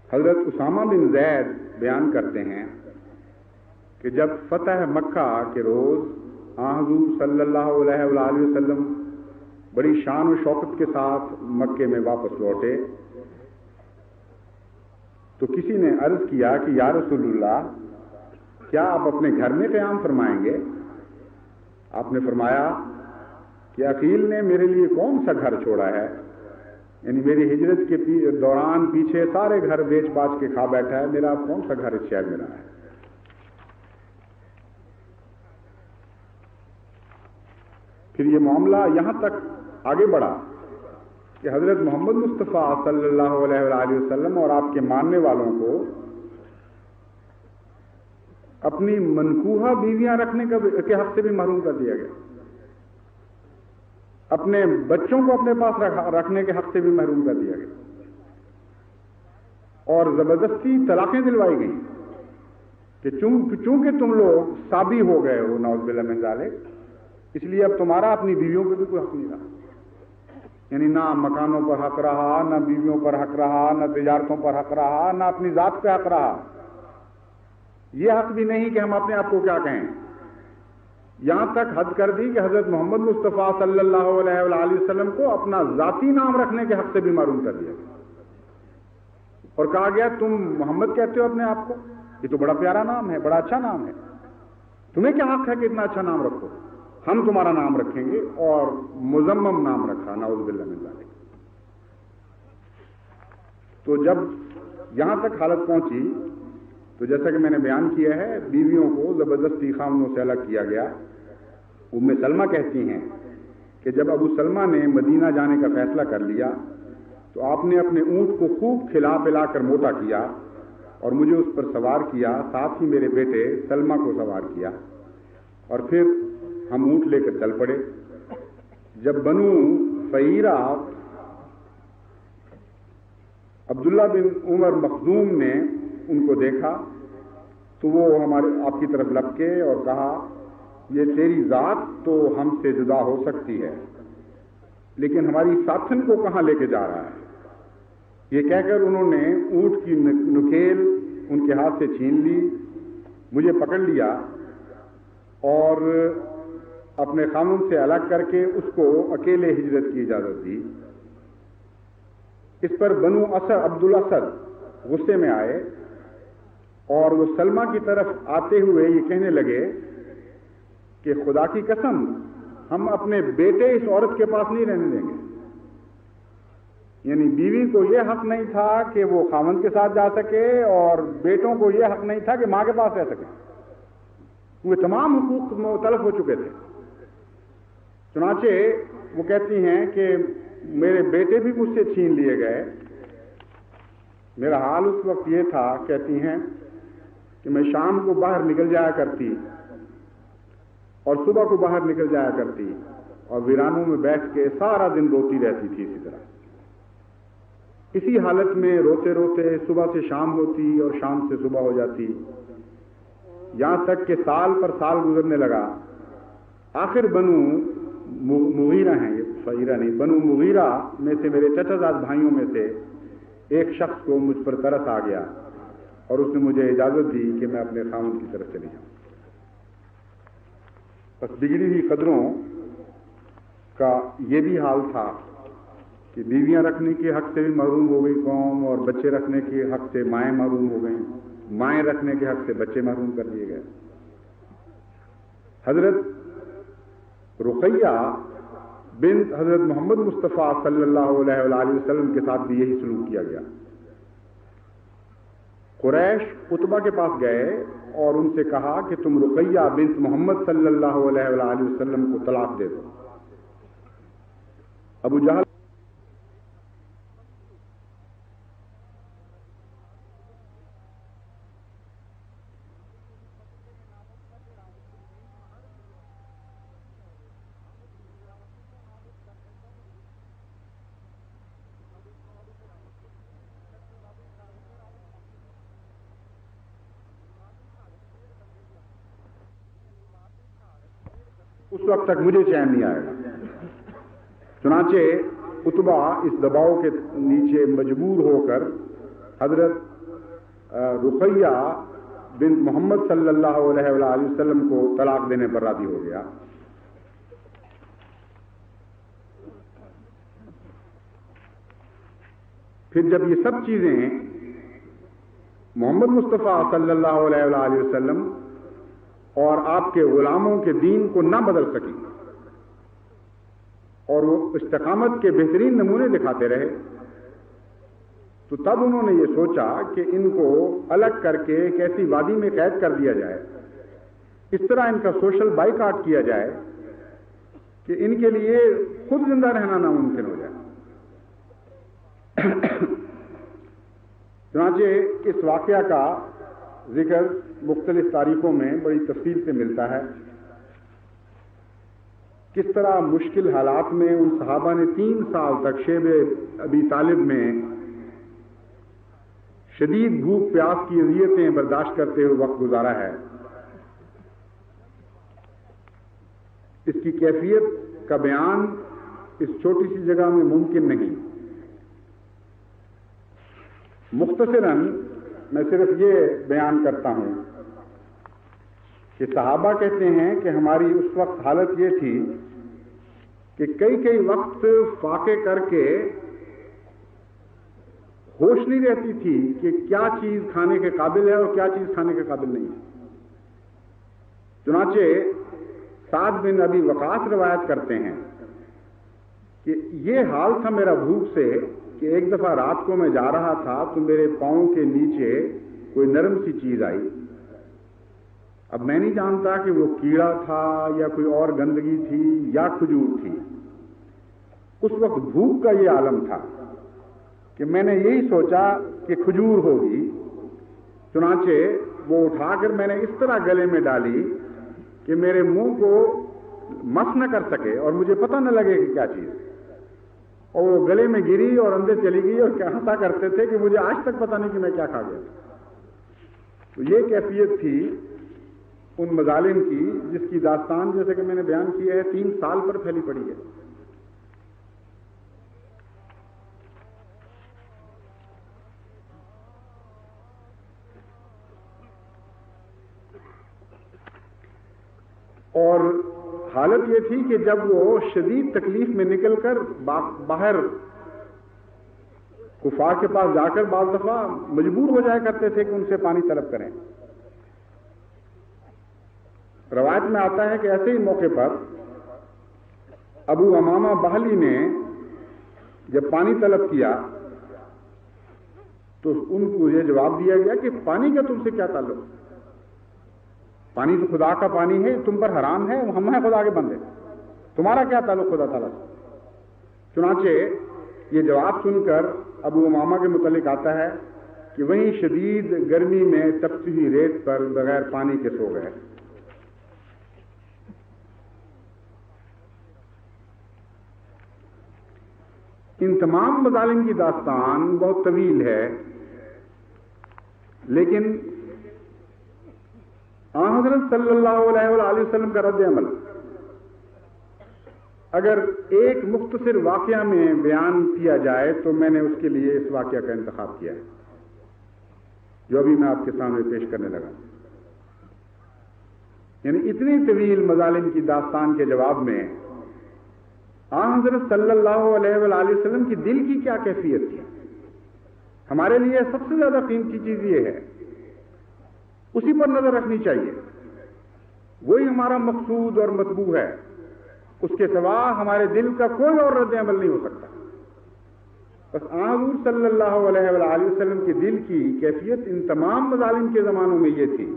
حضرت اسامہ بن زید بیان کرتے ہیں کہ جب فتح مکہ کے روز حضور صلی اللہ علیہ وآلہ وسلم بڑی شان و شوکت کے ساتھ مکے میں واپس لوٹے تو کسی نے عرض کیا کہ یا رسول اللہ کیا آپ اپنے گھر میں قیام فرمائیں گے؟ آپ نے فرمایا کہ عقیل نے میرے لیے کون سا گھر چھوڑا ہے، یعنی میری ہجرت کے دوران پیچھے سارے گھر بیچ باچ کے کھا بیٹھا ہے، میرا کون سا گھر اس شہر میں رہا ہے۔ پھر یہ معاملہ یہاں تک آگے بڑھا کہ حضرت محمد مصطفیٰ صلی اللہ علیہ وآلہ وسلم اور آپ کے ماننے والوں کو اپنی منکوحہ بیویاں رکھنے کے حق سے بھی محروم کر دیا گیا، اپنے بچوں کو اپنے پاس رکھنے کے حق سے بھی محروم کر دیا گیا، اور زبردستی طلاقیں دلوائی گئیں کہ چونکہ تم لوگ سابی ہو گئے ہو نعوذ باللہ من ذالک، اس لیے اب تمہارا اپنی بیویوں پہ بھی کوئی حق نہیں رہا، یعنی نہ مکانوں پر حق رہا، نہ بیویوں پر حق رہا، نہ تجارتوں پر حق رہا، نہ اپنی ذات پہ حق رہا، یہ حق بھی نہیں کہ ہم اپنے آپ کو کیا کہیں۔ یہاں تک حد کر دی کہ حضرت محمد مصطفیٰ صلی اللہ علیہ وآلہ وسلم کو اپنا ذاتی نام رکھنے کے حق سے بھی محروم کر دیا گیا، اور کہا گیا تم محمد کہتے ہو اپنے آپ کو، یہ تو بڑا پیارا نام ہے، بڑا اچھا نام ہے، تمہیں کیا حق ہے کہ اتنا اچھا نام رکھو، ہم تمہارا نام رکھیں گے، اور مذمم نام رکھا نعوذ باللہ من ذالک۔ تو جب یہاں تک حالت پہنچی تو جیسا کہ میں نے بیان کیا ہے، بیویوں کو زبردستی خامنوں سے الگ کیا گیا۔ ام سلمہ کہتی ہیں کہ جب ابو سلمہ نے مدینہ جانے کا فیصلہ کر لیا تو آپ نے اپنے اونٹ کو خوب کھلا پلا کر موٹا کیا اور مجھے اس پر سوار کیا، ساتھ ہی میرے بیٹے سلمہ کو سوار کیا، اور پھر ہم اونٹ لے کر چل پڑے۔ جب بنو فہیرہ عبداللہ بن عمر مخزوم نے ان کو دیکھا تو وہ آپ کی طرف لپکے اور کہا یہ تیری ذات تو ہم سے جدا ہو سکتی ہے، لیکن ہماری ساتھن کو کہاں لے کے جا رہا ہے؟ یہ کہہ کر انہوں نے اونٹ کی نکیل ان کے ہاتھ سے چھین لی، مجھے پکڑ لیا اور اپنے خامن سے الگ کر کے اس کو اکیلے ہجرت کی اجازت دی۔ اس پر بنو اسد عبدالاسد غصے میں آئے اور وہ سلمہ کی طرف آتے ہوئے یہ کہنے لگے کہ خدا کی قسم ہم اپنے بیٹے اس عورت کے پاس نہیں رہنے دیں گے، یعنی بیوی کو یہ حق نہیں تھا کہ وہ خاوند کے ساتھ جا سکے، اور بیٹوں کو یہ حق نہیں تھا کہ ماں کے پاس رہ سکے، وہ تمام حقوق تلف ہو چکے تھے۔ چنانچہ وہ کہتی ہیں کہ میرے بیٹے بھی مجھ سے چھین لیے گئے۔ میرا حال اس وقت یہ تھا، کہتی ہیں کہ میں شام کو باہر نکل جایا کرتی اور صبح کو باہر نکل جایا کرتی اور ویرانوں میں بیٹھ کے سارا دن روتی رہتی تھی اسی طرح۔ اسی حالت میں روتے روتے صبح سے شام ہوتی اور شام سے صبح ہو جاتی، یہاں تک کہ سال پر سال گزرنے لگا۔ آخر بنو مغیرہ ہیں، یہ فہیرہ نہیں، بنو مغیرہ میں سے میرے چچا زاد بھائیوں میں سے ایک شخص کو مجھ پر ترس آ گیا اور اس نے مجھے اجازت دی کہ میں اپنے خاوند کی طرف چلی جاؤں۔ بس بگڑی ہوئی قدروں کا یہ بھی حال تھا کہ بیویاں رکھنے کے حق سے بھی محروم ہو گئی قوم، اور بچے رکھنے کے حق سے مائیں محروم ہو گئیں، مائیں رکھنے کے حق سے بچے محروم کر دیے گئے۔ حضرت رقیہ بنت حضرت محمد مصطفیٰ صلی اللہ علیہ وآلہ وسلم کے ساتھ بھی یہی سلوک کیا گیا۔ قریش عتبہ کے پاس گئے اور ان سے کہا کہ تم رقیہ بنت محمد صلی اللہ علیہ وآلہ وسلم کو طلاق دے دو۔ ابو جہل اس وقت تک مجھے چین نہیں آئے گا۔ چنانچہ عتبہ اس دباؤ کے نیچے مجبور ہو کر حضرت رقیہ بنت محمد صلی اللہ علیہ وآلہ وسلم کو طلاق دینے پر راضی ہو گیا۔ پھر جب یہ سب چیزیں محمد مصطفیٰ صلی اللہ علیہ وآلہ وسلم اور آپ کے غلاموں کے دین کو نہ بدل سکی اور وہ استقامت کے بہترین نمونے دکھاتے رہے، تو تب انہوں نے یہ سوچا کہ ان کو الگ کر کے ایک ایسی وادی میں قید کر دیا جائے، اس طرح ان کا سوشل بائیکاٹ کیا جائے کہ ان کے لیے خود زندہ رہنا ناممکن ہو جائے۔ چنانچہ اس واقعہ کا ذکر مختلف تاریخوں میں بڑی تفصیل سے ملتا ہے، کس طرح مشکل حالات میں ان صحابہ نے 3 سال تک شیب ابی طالب میں شدید بھوک پیاس کی اذیتیں برداشت کرتے ہوئے وقت گزارا ہے۔ اس کی کیفیت کا بیان اس چھوٹی سی جگہ میں ممکن نہیں۔ مختصراً میں صرف یہ بیان کرتا ہوں کہ صحابہ کہتے ہیں کہ ہماری اس وقت حالت یہ تھی کہ کئی وقت فاقے کر کے ہوش نہیں رہتی تھی کہ کیا چیز کھانے کے قابل ہے اور کیا چیز کھانے کے قابل نہیں ہے۔ چنانچہ سعد بن ابی وقاص روایت کرتے ہیں کہ یہ حال تھا میرا بھوک سے کہ ایک دفعہ رات کو میں جا رہا تھا تو میرے پاؤں کے نیچے کوئی نرم سی چیز آئی۔ اب میں نہیں جانتا کہ وہ کیڑا تھا یا کوئی اور گندگی تھی یا کھجور تھی۔ اس وقت بھوک کا یہ عالم تھا کہ میں نے یہی سوچا کہ کھجور ہوگی، چنانچہ وہ اٹھا کر میں نے اس طرح گلے میں ڈالی کہ میرے منہ کو مس نہ کر سکے اور مجھے پتہ نہ لگے کہ کیا چیز، اور وہ گلے میں گری اور اندر چلی گئی اور ہنسا کرتے تھے کہ مجھے آج تک پتہ نہیں کہ میں کیا کھا گیا۔ تو یہ کیفیت تھی ان مظالم کی جس کی داستان جیسے کہ میں نے بیان کی ہے 3 سال پر پھیلی پڑی ہے۔ اور حالت یہ تھی کہ جب وہ شدید تکلیف میں نکل کر باہر کفار کے پاس جا کر بعض دفعہ مجبور ہو جایا کرتے تھے کہ ان سے پانی طلب کریں۔ روایت میں آتا ہے کہ ایسے ہی موقع پر ابو امامہ بہلی نے جب پانی طلب کیا تو ان کو یہ جواب دیا گیا کہ پانی کا تم سے کیا تعلق؟ پانی تو خدا کا پانی ہے، تم پر حرام ہے، ہم ہیں خدا کے بندے، تمہارا کیا تعلق خدا تعالیٰ سے؟ چنانچہ یہ جواب سن کر ابو امامہ کے متعلق آتا ہے کہ وہیں شدید گرمی میں تپتی ہوئی ریت پر بغیر پانی کے سو گئے۔ ان تمام مظالم کی داستان بہت طویل ہے، لیکن حضرت صلی اللہ علیہ وآلہ وسلم کا رد عمل اگر ایک مختصر واقعہ میں بیان کیا جائے تو میں نے اس کے لیے اس واقعہ کا انتخاب کیا ہے جو ابھی میں آپ کے سامنے پیش کرنے لگا۔ یعنی اتنی طویل مظالم کی داستان کے جواب میں حضرت صلی اللہ علیہ وآلہ وسلم کی دل کی کیا کیفیت تھی؟ ہمارے لیے سب سے زیادہ قیمتی چیز یہ ہے، اسی پر نظر رکھنی چاہیے، وہی ہمارا مقصود اور مطبوع ہے، اس کے سوا ہمارے دل کا کوئی اور رد عمل نہیں ہو سکتا۔ بس حضور صلی اللہ علیہ وآلہ وسلم کے دل کی کیفیت ان تمام مظالم کے زمانوں میں یہ تھی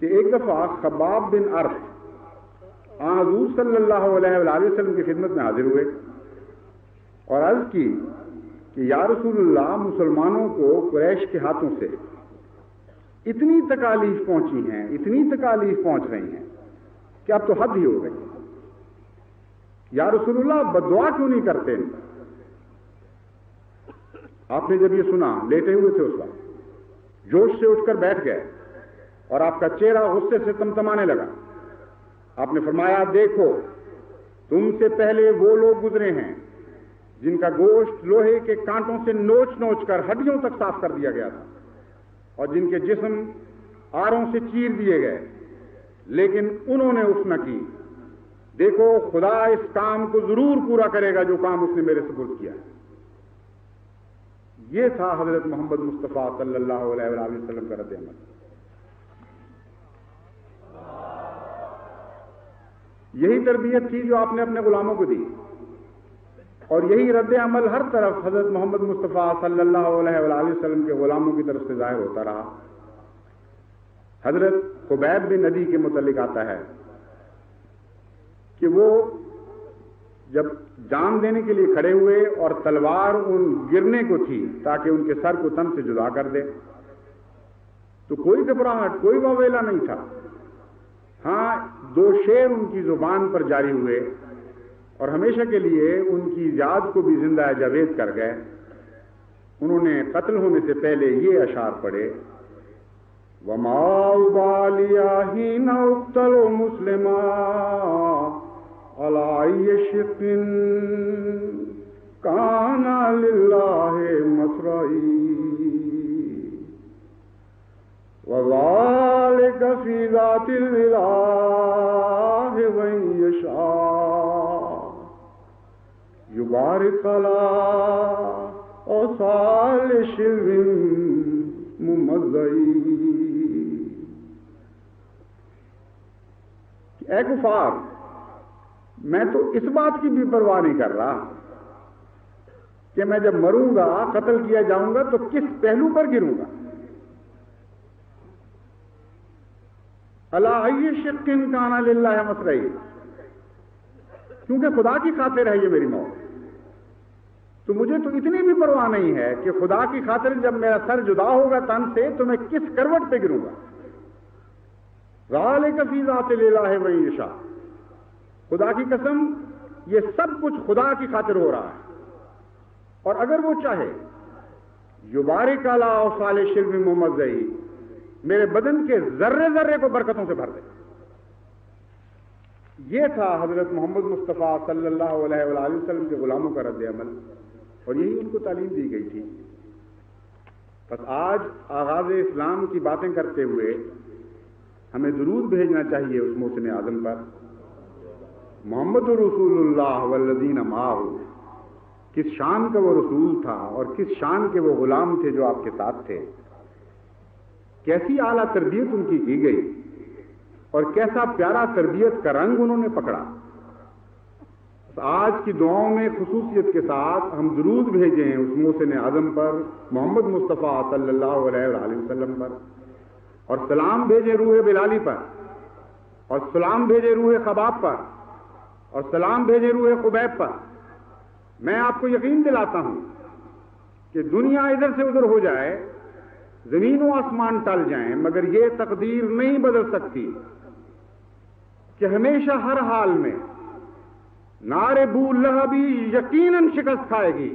کہ ایک دفعہ خباب بن عرف حضور صلی اللہ علیہ وآلہ وسلم کی خدمت میں حاضر ہوئے اور عرض کی کہ یا رسول اللہ، مسلمانوں کو قریش کے ہاتھوں سے اتنی تکالیف پہنچی ہیں، اتنی تکالیف پہنچ رہی ہیں کہ اب تو حد ہی ہو گئی۔ یا رسول اللہ، بددعا کیوں نہیں کرتے؟ آپ نے جب یہ سنا، لیٹے ہوئے تھے اس وقت، جوش سے اٹھ کر بیٹھ گئے اور آپ کا چہرہ غصے سے تمتمانے لگا۔ آپ نے فرمایا، دیکھو تم سے پہلے وہ لوگ گزرے ہیں جن کا گوشت لوہے کے کانٹوں سے نوچ نوچ کر ہڈیوں تک صاف کر دیا گیا تھا اور جن کے جسم آروں سے چیر دیے گئے، لیکن انہوں نے اف نہ کی۔ دیکھو خدا اس کام کو ضرور پورا کرے گا جو کام اس نے میرے سپرد کیا ہے۔ یہ تھا حضرت محمد مصطفیٰ صلی اللہ علیہ وآلہ وسلم کا رد عمل. یہی تربیت تھی جو آپ نے اپنے غلاموں کو دی، اور یہی رد عمل ہر طرف حضرت محمد مصطفیٰ صلی اللہ علیہ وآلہ وسلم کے غلاموں کی طرف سے ظاہر ہوتا رہا. حضرت خبیب بن عدی کے متعلق آتا ہے کہ وہ جب جان دینے کے لیے کھڑے ہوئے اور تلوار ان گرنے کو تھی تاکہ ان کے سر کو تن سے جدا کر دے، تو کوئی گھبراہٹ، کوئی واویلا نہیں تھا. ہاں، 2 شعر ان کی زبان پر جاری ہوئے اور ہمیشہ کے لیے ان کی یاد کو بھی زندہ جاوید کر گئے. انہوں نے قتل ہونے سے پہلے یہ اشعار پڑھے: وَمَا أُبَالِيَ حِينَ أُقْتَلُ مُسْلِمًا عَلَىٰ أَيِّ شِقٍّ كَانَ لِلَّهِ مَصْرَعِي وَذَلِكَ فِي ذَاتِ الْإِلَٰهِ وَإِن يَشَاء يُبَارِكْ عَلَىٰ أَوْصَالِ شِلْوٍ مُمَزَّعِ. اے کفار، میں تو اس بات کی بھی پرواہ نہیں کر رہا کہ میں جب مروں گا، قتل کیا جاؤں گا تو کس پہلو پر گروں گا. عَلَىٰ أَيِّ شِقٍّ كَانَ لِلَّهِ مَصْرَعِي، کیونکہ خدا کی خاطر ہے یہ میری موت. تو مجھے تو اتنی بھی پرواہ نہیں ہے کہ خدا کی خاطر جب میرا سر جدا ہوگا تن سے تو میں کس کروٹ پہ گروں گا. ذَلِكَ فِي ذَاتِ الْإِلَٰهِ وَإِن يَشَاء، خدا کی قسم یہ سب کچھ خدا کی خاطر ہو رہا ہے، اور اگر وہ چاہے یبارک علی اوصال شلو ممزعی، میرے بدن کے ذرے ذرے کو برکتوں سے بھر دے. یہ تھا حضرت محمد مصطفیٰ صلی اللہ علیہ وآلہ وسلم کے غلاموں کا رد عمل، اور یہی ان کو تعلیم دی گئی تھی. بس آج آغاز اسلام کی باتیں کرتے ہوئے ہمیں درود بھیجنا چاہیے اس محسن اعظم پر. محمد رسول اللہ والذین معہ، کس شان کا وہ رسول تھا اور کس شان کے وہ غلام تھے جو آپ کے ساتھ تھے. کیسی اعلیٰ تربیت ان کی گئی اور کیسا پیارا تربیت کا رنگ انہوں نے پکڑا. آج کی دعاؤں میں خصوصیت کے ساتھ ہم درود بھیجیں اس محسن اعظم پر، محمد مصطفیٰ صلی اللہ علیہ وآلہ وسلم پر، اور سلام بھیجیں روح بلالی پر، اور سلام بھیجیں روح خباب پر، اور سلام بھیجیں روح خبیب پر. میں آپ کو یقین دلاتا ہوں کہ دنیا ادھر سے ادھر ہو جائے، زمین و آسمان ٹل جائیں، مگر یہ تقدیر نہیں بدل سکتی کہ ہمیشہ ہر حال میں نار بو لہبی یقیناً شکست کھائے گی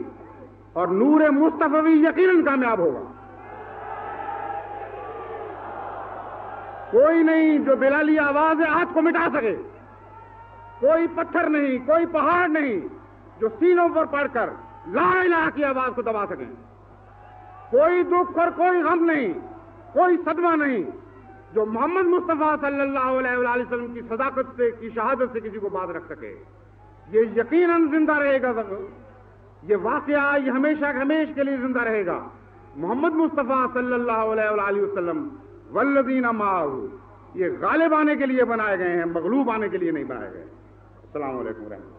اور نور مصطفی یقیناً کامیاب ہوگا. کوئی نہیں جو بلالی آواز آج کو مٹا سکے، کوئی پتھر نہیں، کوئی پہاڑ نہیں جو سینوں پر پڑھ کر لا الہ کی آواز کو دبا سکیں. کوئی دکھ اور کوئی غم نہیں، کوئی صدمہ نہیں جو محمد مصطفیٰ صلی اللہ علیہ وآلہ وسلم کی صداقت سے، کی شہادت سے کسی کو باز رکھ سکے. یہ یقیناً زندہ رہے گا، یہ واقعہ یہ ہمیشہ ہمیشہ کے لیے زندہ رہے گا. محمد مصطفیٰ صلی اللہ علیہ وآلہ وسلم والذین معہ، یہ غالب آنے کے لیے بنائے گئے ہیں، مغلوب آنے کے لیے نہیں بنائے گئے. السلام علیکم ورحمۃ اللہ.